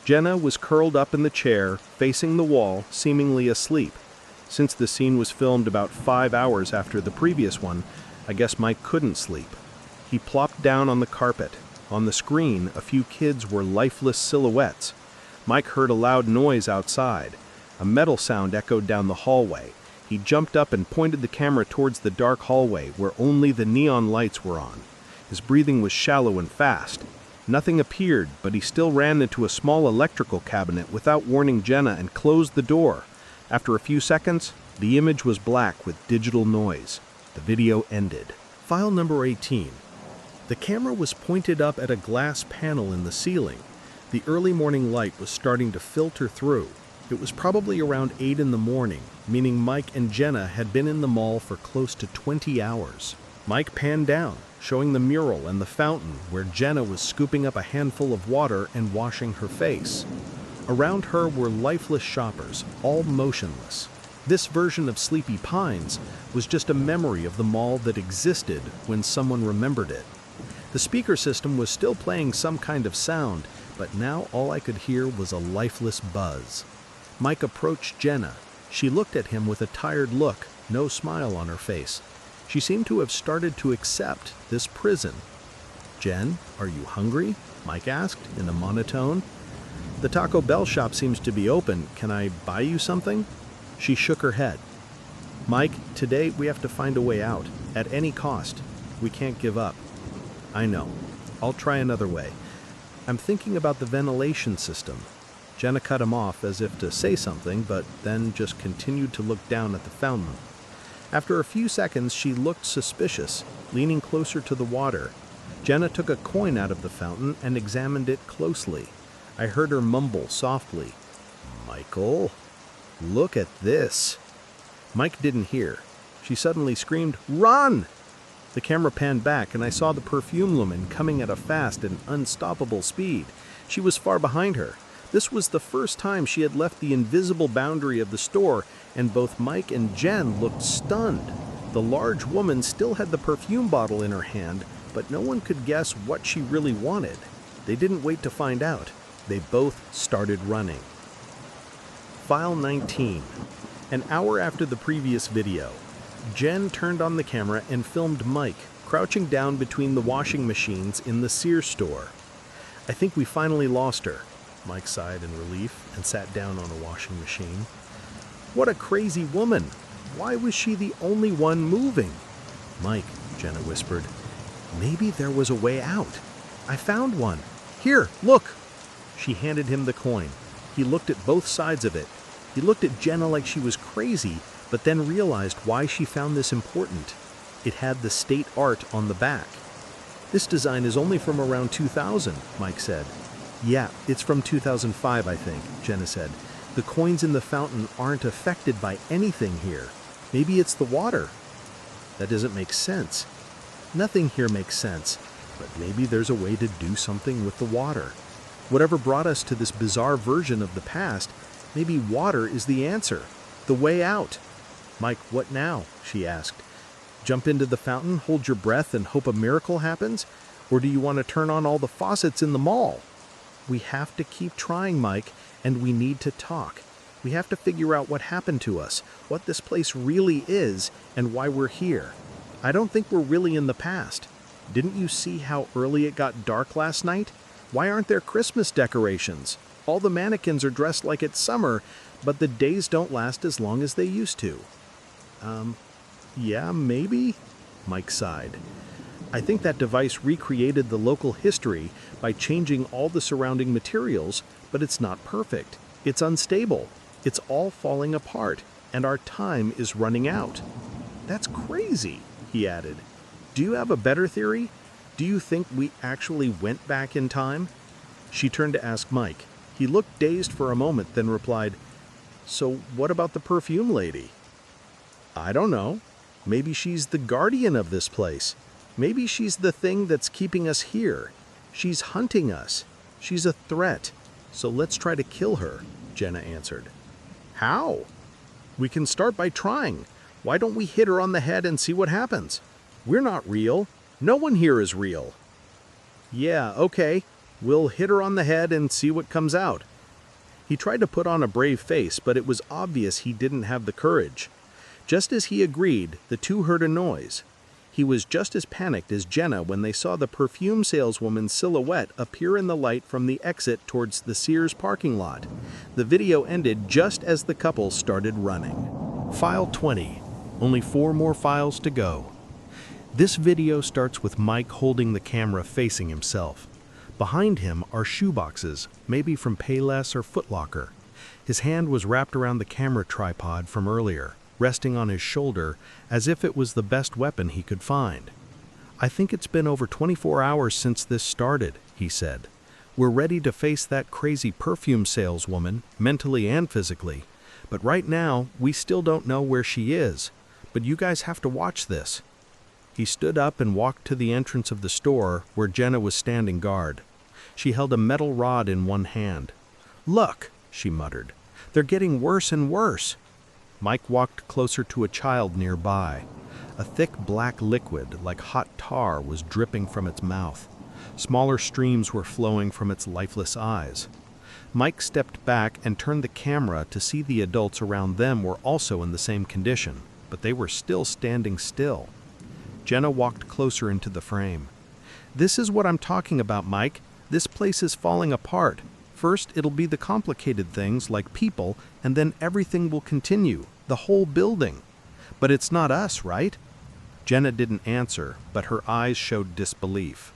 Jenna was curled up in the chair, facing the wall, seemingly asleep. Since the scene was filmed about 5 hours after the previous one, I guess Mike couldn't sleep. He plopped down on the carpet. On the screen, a few kids were lifeless silhouettes. Mike heard a loud noise outside. A metal sound echoed down the hallway. He jumped up and pointed the camera towards the dark hallway where only the neon lights were on. His breathing was shallow and fast. Nothing appeared, but he still ran into a small electrical cabinet without warning Jenna and closed the door. After a few seconds, the image was black with digital noise. The video ended. File number 18. The camera was pointed up at a glass panel in the ceiling. The early morning light was starting to filter through. It was probably around 8 in the morning, meaning Mike and Jenna had been in the mall for close to 20 hours. Mike panned down, showing the mural and the fountain where Jenna was scooping up a handful of water and washing her face. Around her were lifeless shoppers, all motionless. This version of Sleepy Pines was just a memory of the mall that existed when someone remembered it. The speaker system was still playing some kind of sound, but now all I could hear was a lifeless buzz. Mike approached Jenna. She looked at him with a tired look, no smile on her face. She seemed to have started to accept this prison. "Jen, are you hungry?" Mike asked in a monotone. "The Taco Bell shop seems to be open. Can I buy you something?" She shook her head. "Mike, today we have to find a way out, at any cost. We can't give up." "I know. I'll try another way. I'm thinking about the ventilation system." Jenna cut him off as if to say something, but then just continued to look down at the fountain. After a few seconds, she looked suspicious, leaning closer to the water. Jenna took a coin out of the fountain and examined it closely. I heard her mumble softly, "Michael, look at this." Mike didn't hear. She suddenly screamed, "Run!" The camera panned back and I saw the perfume woman coming at a fast and unstoppable speed. She was far behind her. This was the first time she had left the invisible boundary of the store, and both Mike and Jen looked stunned. The large woman still had the perfume bottle in her hand, but no one could guess what she really wanted. They didn't wait to find out. They both started running. File 19. An hour after the previous video, Jen turned on the camera and filmed Mike, crouching down between the washing machines in the Sears store. "I think we finally lost her," Mike sighed in relief and sat down on a washing machine. "What a crazy woman! Why was she the only one moving?" "Mike," Jenna whispered, "maybe there was a way out. I found one. Here, look!" She handed him the coin. He looked at both sides of it. He looked at Jenna like she was crazy, but then realized why she found this important. It had the state art on the back. "This design is only from around 2000, Mike said. "Yeah, it's from 2005, I think," Jenna said. "The coins in the fountain aren't affected by anything here. Maybe it's the water." "That doesn't make sense." "Nothing here makes sense, but maybe there's a way to do something with the water. Whatever brought us to this bizarre version of the past, maybe water is the answer, the way out." "Mike, what now?" she asked. "Jump into the fountain, hold your breath, and hope a miracle happens? Or do you want to turn on all the faucets in the mall?" "We have to keep trying, Mike, and we need to talk. We have to figure out what happened to us, what this place really is, and why we're here. I don't think we're really in the past. Didn't you see how early it got dark last night? Why aren't there Christmas decorations? All the mannequins are dressed like it's summer, but the days don't last as long as they used to." Yeah, maybe," Mike sighed. "I think that device recreated the local history by changing all the surrounding materials, but it's not perfect. It's unstable. It's all falling apart, and our time is running out." "That's crazy," he added. "Do you have a better theory? Do you think we actually went back in time?" She turned to ask Mike. He looked dazed for a moment, then replied, "So what about the perfume lady?" "I don't know. Maybe she's the guardian of this place. Maybe she's the thing that's keeping us here. She's hunting us. She's a threat. So let's try to kill her," Jenna answered. "How?" "We can start by trying. Why don't we hit her on the head and see what happens? We're not real. No one here is real." "Yeah, okay. We'll hit her on the head and see what comes out." He tried to put on a brave face, but it was obvious he didn't have the courage. Just as he agreed, the two heard a noise. He was just as panicked as Jenna when they saw the perfume saleswoman's silhouette appear in the light from the exit towards the Sears parking lot. The video ended just as the couple started running. File 20. Only 4 more files to go. This video starts with Mike holding the camera facing himself. Behind him are shoeboxes, maybe from Payless or Foot Locker. His hand was wrapped around the camera tripod from earlier, resting on his shoulder as if it was the best weapon he could find. "I think it's been over 24 hours since this started," he said. "We're ready to face that crazy perfume saleswoman, mentally and physically. But right now, we still don't know where she is. But you guys have to watch this." He stood up and walked to the entrance of the store where Jenna was standing guard. She held a metal rod in one hand. "Look," she muttered. "They're getting worse and worse." Mike walked closer to a child nearby. A thick black liquid, like hot tar, was dripping from its mouth. Smaller streams were flowing from its lifeless eyes. Mike stepped back and turned the camera to see the adults around them were also in the same condition, but they were still standing still. Jenna walked closer into the frame. "This is what I'm talking about, Mike. This place is falling apart. First, it'll be the complicated things like people, and then everything will continue, the whole building. But it's not us, right?" Jenna didn't answer, but her eyes showed disbelief.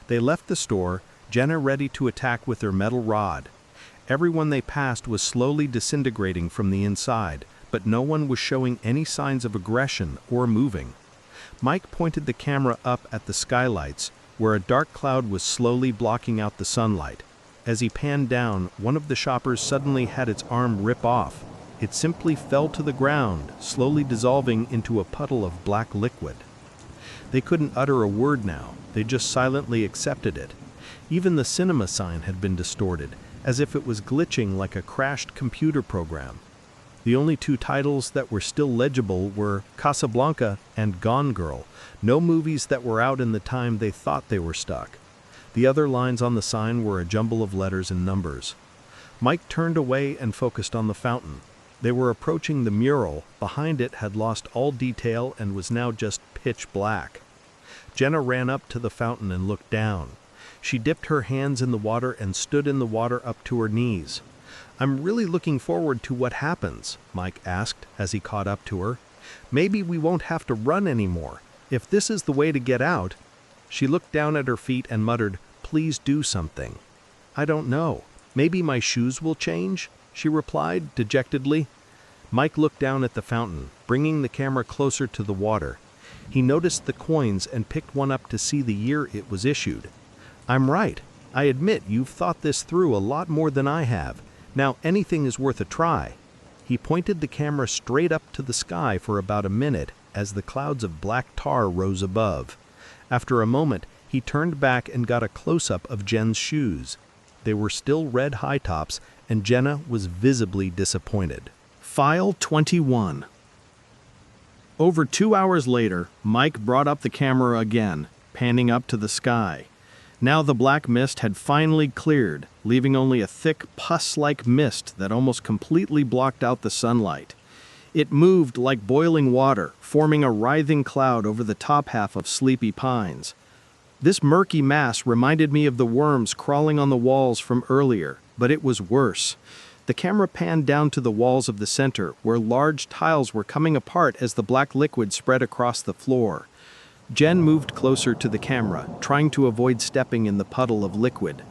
They left the store, Jenna ready to attack with her metal rod. Everyone they passed was slowly disintegrating from the inside, but no one was showing any signs of aggression or moving. Mike pointed the camera up at the skylights, where a dark cloud was slowly blocking out the sunlight. As he panned down, one of the shoppers suddenly had its arm rip off. It simply fell to the ground, slowly dissolving into a puddle of black liquid. They couldn't utter a word now, they just silently accepted it. Even the cinema sign had been distorted, as if it was glitching like a crashed computer program. The only 2 titles that were still legible were Casablanca and Gone Girl, no movies that were out in the time they thought they were stuck. The other lines on the sign were a jumble of letters and numbers. Mike turned away and focused on the fountain. They were approaching the mural. Behind it had lost all detail and was now just pitch black. Jenna ran up to the fountain and looked down. She dipped her hands in the water and stood in the water up to her knees. "I'm really looking forward to what happens," Mike asked as he caught up to her. "Maybe we won't have to run anymore. If this is the way to get out." She looked down at her feet and muttered, "Please do something." "I don't know. Maybe my shoes will change," she replied dejectedly. Mike looked down at the fountain, bringing the camera closer to the water. He noticed the coins and picked one up to see the year it was issued. "I'm right. I admit you've thought this through a lot more than I have. Now anything is worth a try." He pointed the camera straight up to the sky for about a minute as the clouds of black tar rose above. After a moment, he turned back and got a close-up of Jen's shoes. They were still red high tops, and Jenna was visibly disappointed. File 21. Over 2 hours later, Mike brought up the camera again, panning up to the sky. Now the black mist had finally cleared, leaving only a thick, pus-like mist that almost completely blocked out the sunlight. It moved like boiling water, forming a writhing cloud over the top half of Sleepy Pines. This murky mass reminded me of the worms crawling on the walls from earlier, but it was worse. The camera panned down to the walls of the center, where large tiles were coming apart as the black liquid spread across the floor. Jen moved closer to the camera, trying to avoid stepping in the puddle of liquid.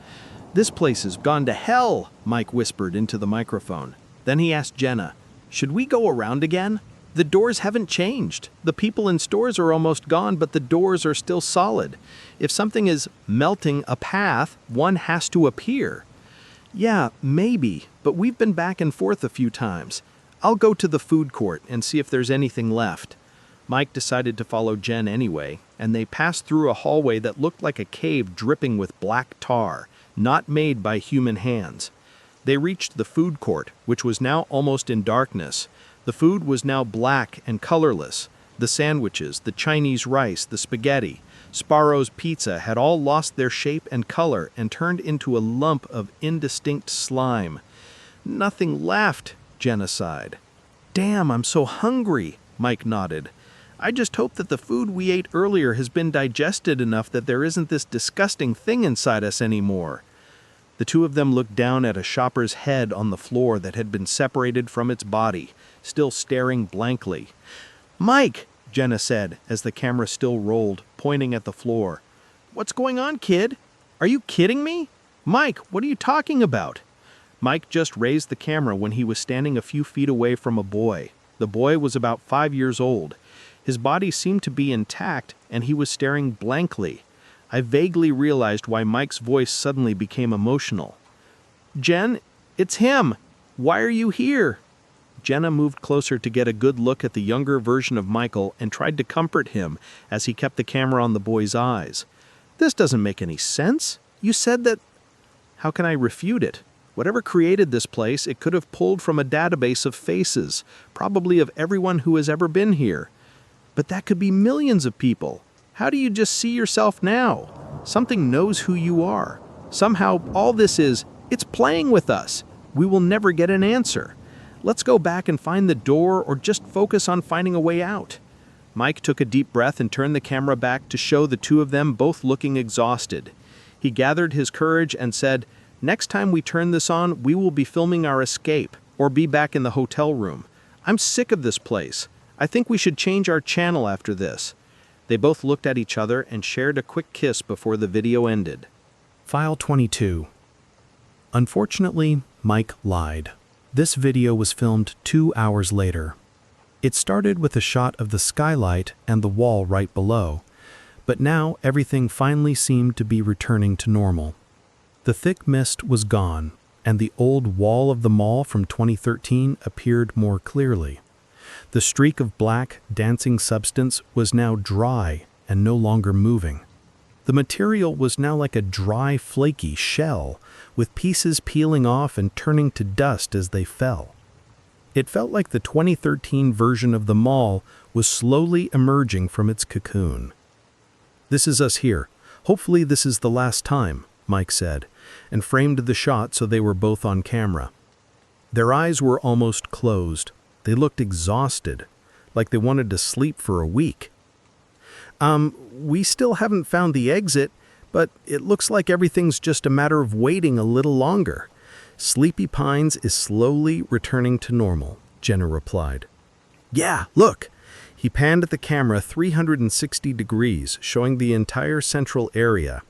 "This place has gone to hell," Mike whispered into the microphone. Then he asked Jenna, "Should we go around again? The doors haven't changed. The people in stores are almost gone, but the doors are still solid. If something is melting a path, one has to appear." "Yeah, maybe, but we've been back and forth a few times. I'll go to the food court and see if there's anything left." Mike decided to follow Jen anyway, and they passed through a hallway that looked like a cave dripping with black tar, not made by human hands. They reached the food court, which was now almost in darkness. The food was now black and colorless. The sandwiches, the Chinese rice, the spaghetti, Sparrow's pizza had all lost their shape and color and turned into a lump of indistinct slime. "Nothing left," Jenna sighed. "Damn, I'm so hungry," Mike nodded. "I just hope that the food we ate earlier has been digested enough that there isn't this disgusting thing inside us anymore." The two of them looked down at a shopper's head on the floor that had been separated from its body, still staring blankly. "Mike," Jenna said as the camera still rolled, pointing at the floor. "What's going on, kid? Are you kidding me? Mike, what are you talking about?" Mike just raised the camera when he was standing a few feet away from a boy. The boy was about 5 years old. His body seemed to be intact, and he was staring blankly. I vaguely realized why Mike's voice suddenly became emotional. "Jen, it's him! Why are you here?" Jenna moved closer to get a good look at the younger version of Michael and tried to comfort him as he kept the camera on the boy's eyes. "This doesn't make any sense. You said that—" "How can I refute it? Whatever created this place, it could have pulled from a database of faces, probably of everyone who has ever been here. But that could be millions of people. How do you just see yourself now? Something knows who you are. Somehow, all this it's playing with us. We will never get an answer. Let's go back and find the door or just focus on finding a way out." Mike took a deep breath and turned the camera back to show the two of them both looking exhausted. He gathered his courage and said, "Next time we turn this on, we will be filming our escape or be back in the hotel room. I'm sick of this place. I think we should change our channel after this." They both looked at each other and shared a quick kiss before the video ended. File 22. Unfortunately, Mike lied. This video was filmed 2 hours later. It started with a shot of the skylight and the wall right below, but now everything finally seemed to be returning to normal. The thick mist was gone, and the old wall of the mall from 2013 appeared more clearly. The streak of black, dancing substance was now dry and no longer moving. The material was now like a dry, flaky shell, with pieces peeling off and turning to dust as they fell. It felt like the 2013 version of the mall was slowly emerging from its cocoon. "This is us here. Hopefully this is the last time," Mike said, and framed the shot so they were both on camera. Their eyes were almost closed. They looked exhausted, like they wanted to sleep for a week. We still haven't found the exit, but it looks like everything's just a matter of waiting a little longer. Sleepy Pines is slowly returning to normal, Jenna replied. Yeah, look! He panned at the camera 360 degrees, showing the entire central area.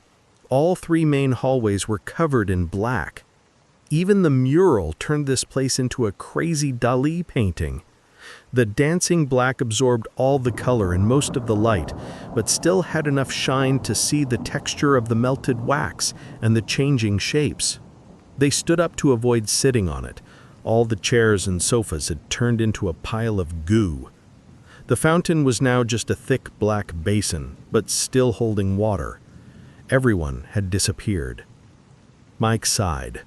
All 3 main hallways were covered in black. Even the mural turned this place into a crazy Dalí painting. The dancing black absorbed all the color and most of the light, but still had enough shine to see the texture of the melted wax and the changing shapes. They stood up to avoid sitting on it. All the chairs and sofas had turned into a pile of goo. The fountain was now just a thick black basin, but still holding water. Everyone had disappeared. Mike sighed.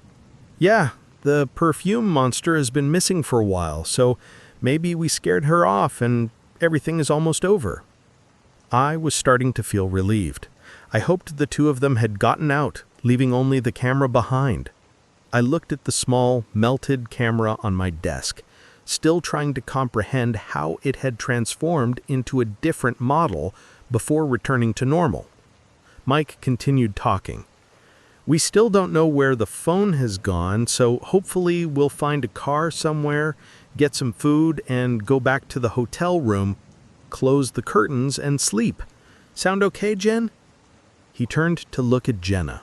Yeah, the perfume monster has been missing for a while, so maybe we scared her off and everything is almost over. I was starting to feel relieved. I hoped the 2 of them had gotten out, leaving only the camera behind. I looked at the small, melted camera on my desk, still trying to comprehend how it had transformed into a different model before returning to normal. Mike continued talking. We still don't know where the phone has gone, so hopefully we'll find a car somewhere, get some food, and go back to the hotel room, close the curtains, and sleep. Sound okay, Jen? He turned to look at Jenna.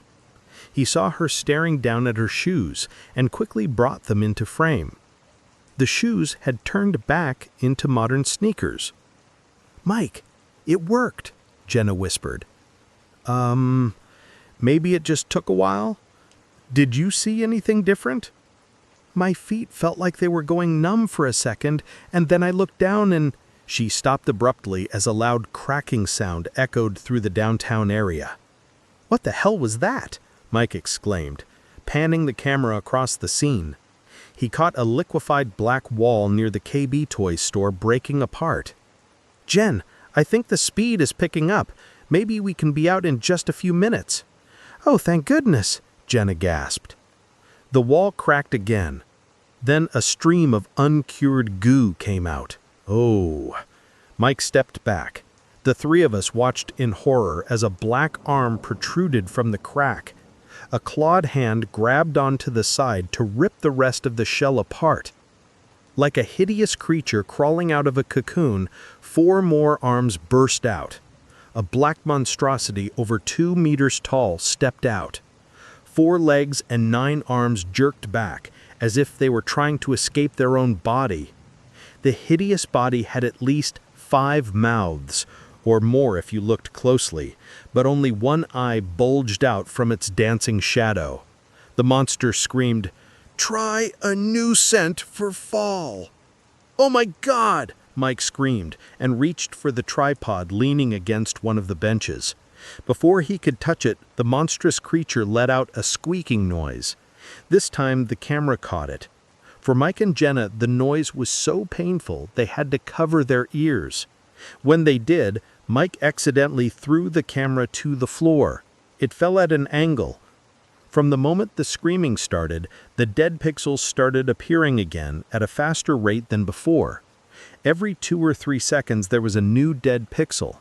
He saw her staring down at her shoes and quickly brought them into frame. The shoes had turned back into modern sneakers. Mike, it worked, Jenna whispered. Maybe it just took a while? Did you see anything different? My feet felt like they were going numb for a second, and then I looked down and... She stopped abruptly as a loud cracking sound echoed through the downtown area. What the hell was that? Mike exclaimed, panning the camera across the scene. He caught a liquefied black wall near the KB Toys store breaking apart. Jen, I think the speed is picking up. Maybe we can be out in just a few minutes. Oh, thank goodness, Jenna gasped. The wall cracked again. Then a stream of uncured goo came out. Oh. Mike stepped back. The 3 of us watched in horror as a black arm protruded from the crack. A clawed hand grabbed onto the side to rip the rest of the shell apart. Like a hideous creature crawling out of a cocoon, 4 more arms burst out. A black monstrosity over 2 meters tall stepped out. 4 legs and 9 arms jerked back, as if they were trying to escape their own body. The hideous body had at least 5 mouths, or more if you looked closely, but only 1 eye bulged out from its dancing shadow. The monster screamed, "Try a new scent for fall." "Oh my God!" Mike screamed and reached for the tripod leaning against one of the benches. Before he could touch it, the monstrous creature let out a squeaking noise. This time the camera caught it. For Mike and Jenna, the noise was so painful they had to cover their ears. When they did, Mike accidentally threw the camera to the floor. It fell at an angle. From the moment the screaming started, the dead pixels started appearing again at a faster rate than before. Every 2 or 3 seconds there was a new dead pixel.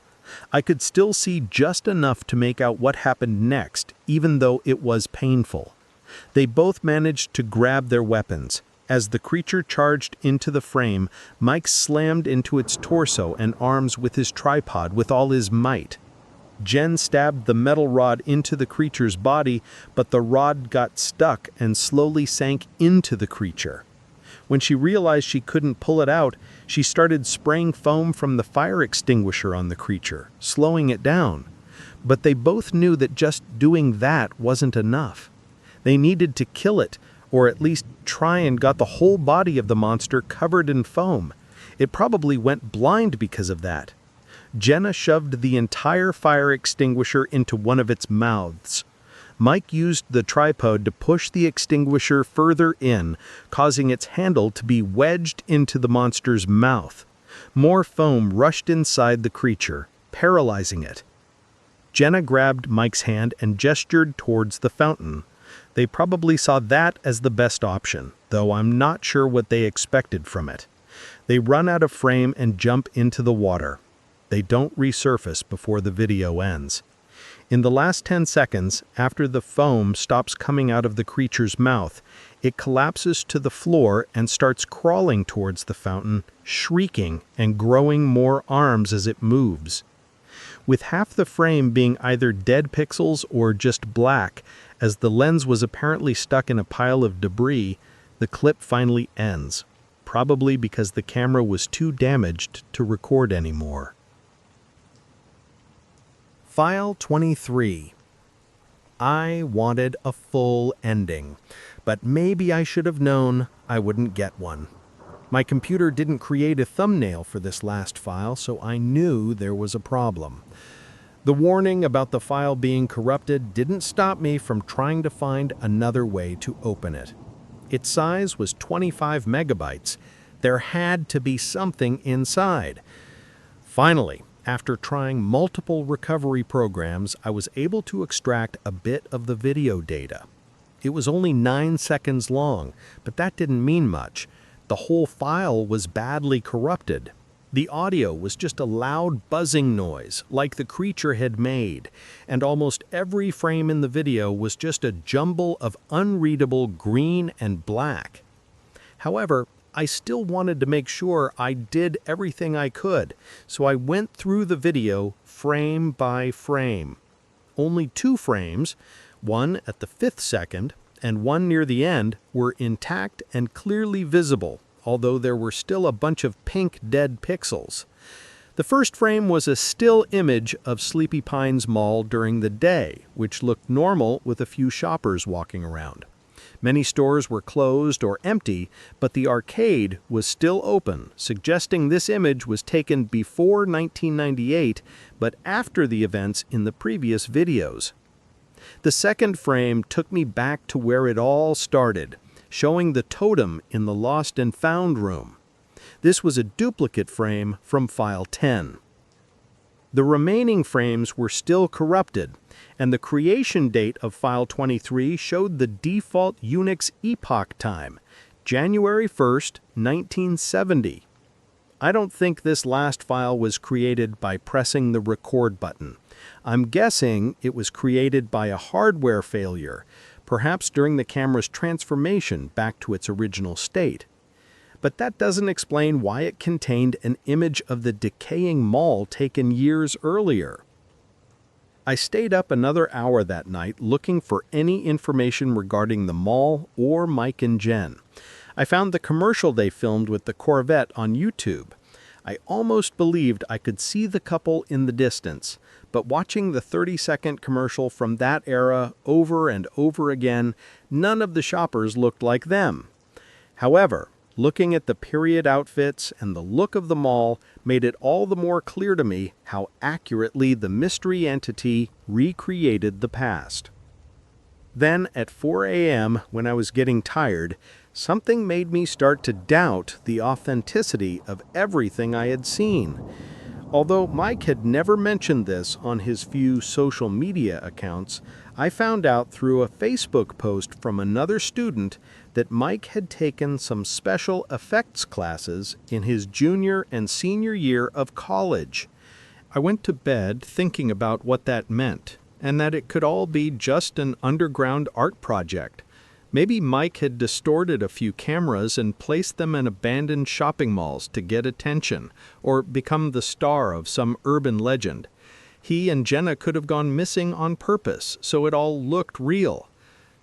I could still see just enough to make out what happened next, even though it was painful. They both managed to grab their weapons. As the creature charged into the frame, Mike slammed into its torso and arms with his tripod with all his might. Jen stabbed the metal rod into the creature's body, but the rod got stuck and slowly sank into the creature. When she realized she couldn't pull it out, she started spraying foam from the fire extinguisher on the creature, slowing it down. But they both knew that just doing that wasn't enough. They needed to kill it, or at least try and got the whole body of the monster covered in foam. It probably went blind because of that. Jenna shoved the entire fire extinguisher into one of its mouths. Mike used the tripod to push the extinguisher further in, causing its handle to be wedged into the monster's mouth. More foam rushed inside the creature, paralyzing it. Jenna grabbed Mike's hand and gestured towards the fountain. They probably saw that as the best option, though I'm not sure what they expected from it. They run out of frame and jump into the water. They don't resurface before the video ends. In the last 10 seconds, after the foam stops coming out of the creature's mouth, it collapses to the floor and starts crawling towards the fountain, shrieking and growing more arms as it moves. With half the frame being either dead pixels or just black, as the lens was apparently stuck in a pile of debris, the clip finally ends, probably because the camera was too damaged to record anymore. File 23. I wanted a full ending, but maybe I should have known I wouldn't get one. My computer didn't create a thumbnail for this last file, so I knew there was a problem. The warning about the file being corrupted didn't stop me from trying to find another way to open it. Its size was 25 megabytes. There had to be something inside. Finally, after trying multiple recovery programs, I was able to extract a bit of the video data. It was only 9 seconds long, but that didn't mean much. The whole file was badly corrupted. The audio was just a loud buzzing noise, like the creature had made, and almost every frame in the video was just a jumble of unreadable green and black. However, I still wanted to make sure I did everything I could, so I went through the video frame by frame. Only 2 frames, one at the 5th second and one near the end, were intact and clearly visible, although there were still a bunch of pink dead pixels. The first frame was a still image of Sleepy Pines Mall during the day, which looked normal with a few shoppers walking around. Many stores were closed or empty, but the arcade was still open, suggesting this image was taken before 1998, but after the events in the previous videos. The second frame took me back to where it all started, showing the totem in the Lost and Found room. This was a duplicate frame from File 10. The remaining frames were still corrupted, and the creation date of File 23 showed the default Unix epoch time, January 1st, 1970. I don't think this last file was created by pressing the record button. I'm guessing it was created by a hardware failure, perhaps during the camera's transformation back to its original state. But that doesn't explain why it contained an image of the decaying mall taken years earlier. I stayed up another hour that night looking for any information regarding the mall or Mike and Jen. I found the commercial they filmed with the Corvette on YouTube. I almost believed I could see the couple in the distance, but watching the 30-second commercial from that era over and over again, none of the shoppers looked like them. However, looking at the period outfits and the look of the mall made it all the more clear to me how accurately the mystery entity recreated the past. Then, at 4 a.m., when I was getting tired, something made me start to doubt the authenticity of everything I had seen. Although Mike had never mentioned this on his few social media accounts, I found out through a Facebook post from another student that Mike had taken some special effects classes in his junior and senior year of college. I went to bed thinking about what that meant, and that it could all be just an underground art project. Maybe Mike had distorted a few cameras and placed them in abandoned shopping malls to get attention, or become the star of some urban legend. He and Jenna could have gone missing on purpose, so it all looked real.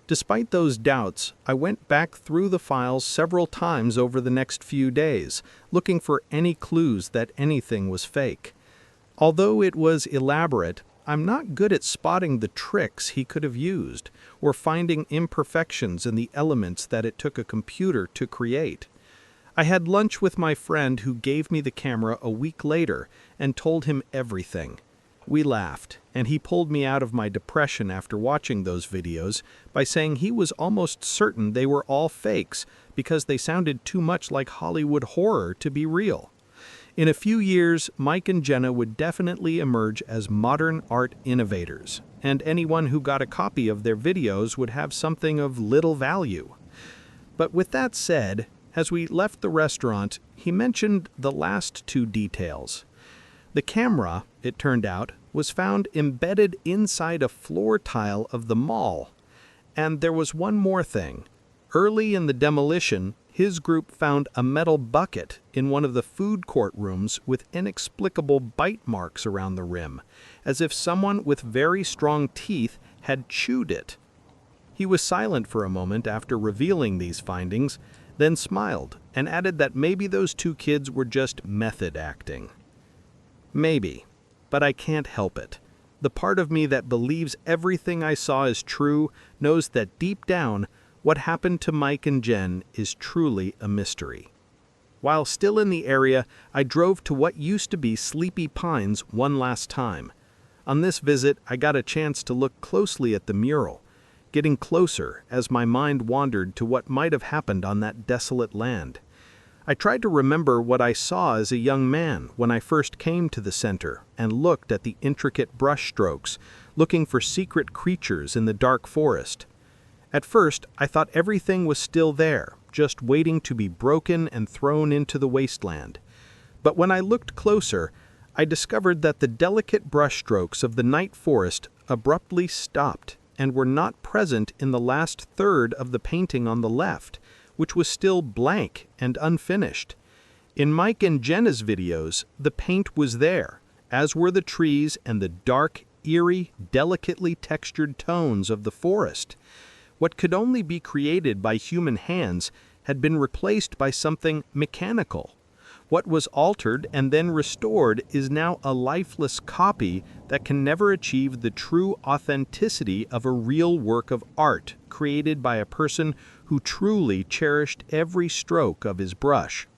Despite those doubts, I went back through the files several times over the next few days, looking for any clues that anything was fake. Although it was elaborate, I'm not good at spotting the tricks he could have used, or finding imperfections in the elements that it took a computer to create. I had lunch with my friend who gave me the camera a week later and told him everything. We laughed, and he pulled me out of my depression after watching those videos by saying he was almost certain they were all fakes because they sounded too much like Hollywood horror to be real. In a few years, Mike and Jenna would definitely emerge as modern art innovators, and anyone who got a copy of their videos would have something of little value. But with that said, as we left the restaurant, he mentioned the last two details. The camera, it turned out, was found embedded inside a floor tile of the mall. And there was one more thing. Early in the demolition, his group found a metal bucket in one of the food court rooms with inexplicable bite marks around the rim, as if someone with very strong teeth had chewed it. He was silent for a moment after revealing these findings, then smiled and added that maybe those two kids were just method acting. Maybe, but I can't help it. The part of me that believes everything I saw is true knows that deep down, what happened to Mike and Jen is truly a mystery. While still in the area, I drove to what used to be Sleepy Pines one last time. On this visit, I got a chance to look closely at the mural, getting closer as my mind wandered to what might have happened on that desolate land. I tried to remember what I saw as a young man when I first came to the center and looked at the intricate brushstrokes, looking for secret creatures in the dark forest. At first, I thought everything was still there, just waiting to be broken and thrown into the wasteland. But when I looked closer, I discovered that the delicate brushstrokes of the night forest abruptly stopped and were not present in the last third of the painting on the left, which was still blank and unfinished. In Mike and Jenna's videos, the paint was there, as were the trees and the dark, eerie, delicately textured tones of the forest. What could only be created by human hands had been replaced by something mechanical. What was altered and then restored is now a lifeless copy that can never achieve the true authenticity of a real work of art created by a person who truly cherished every stroke of his brush.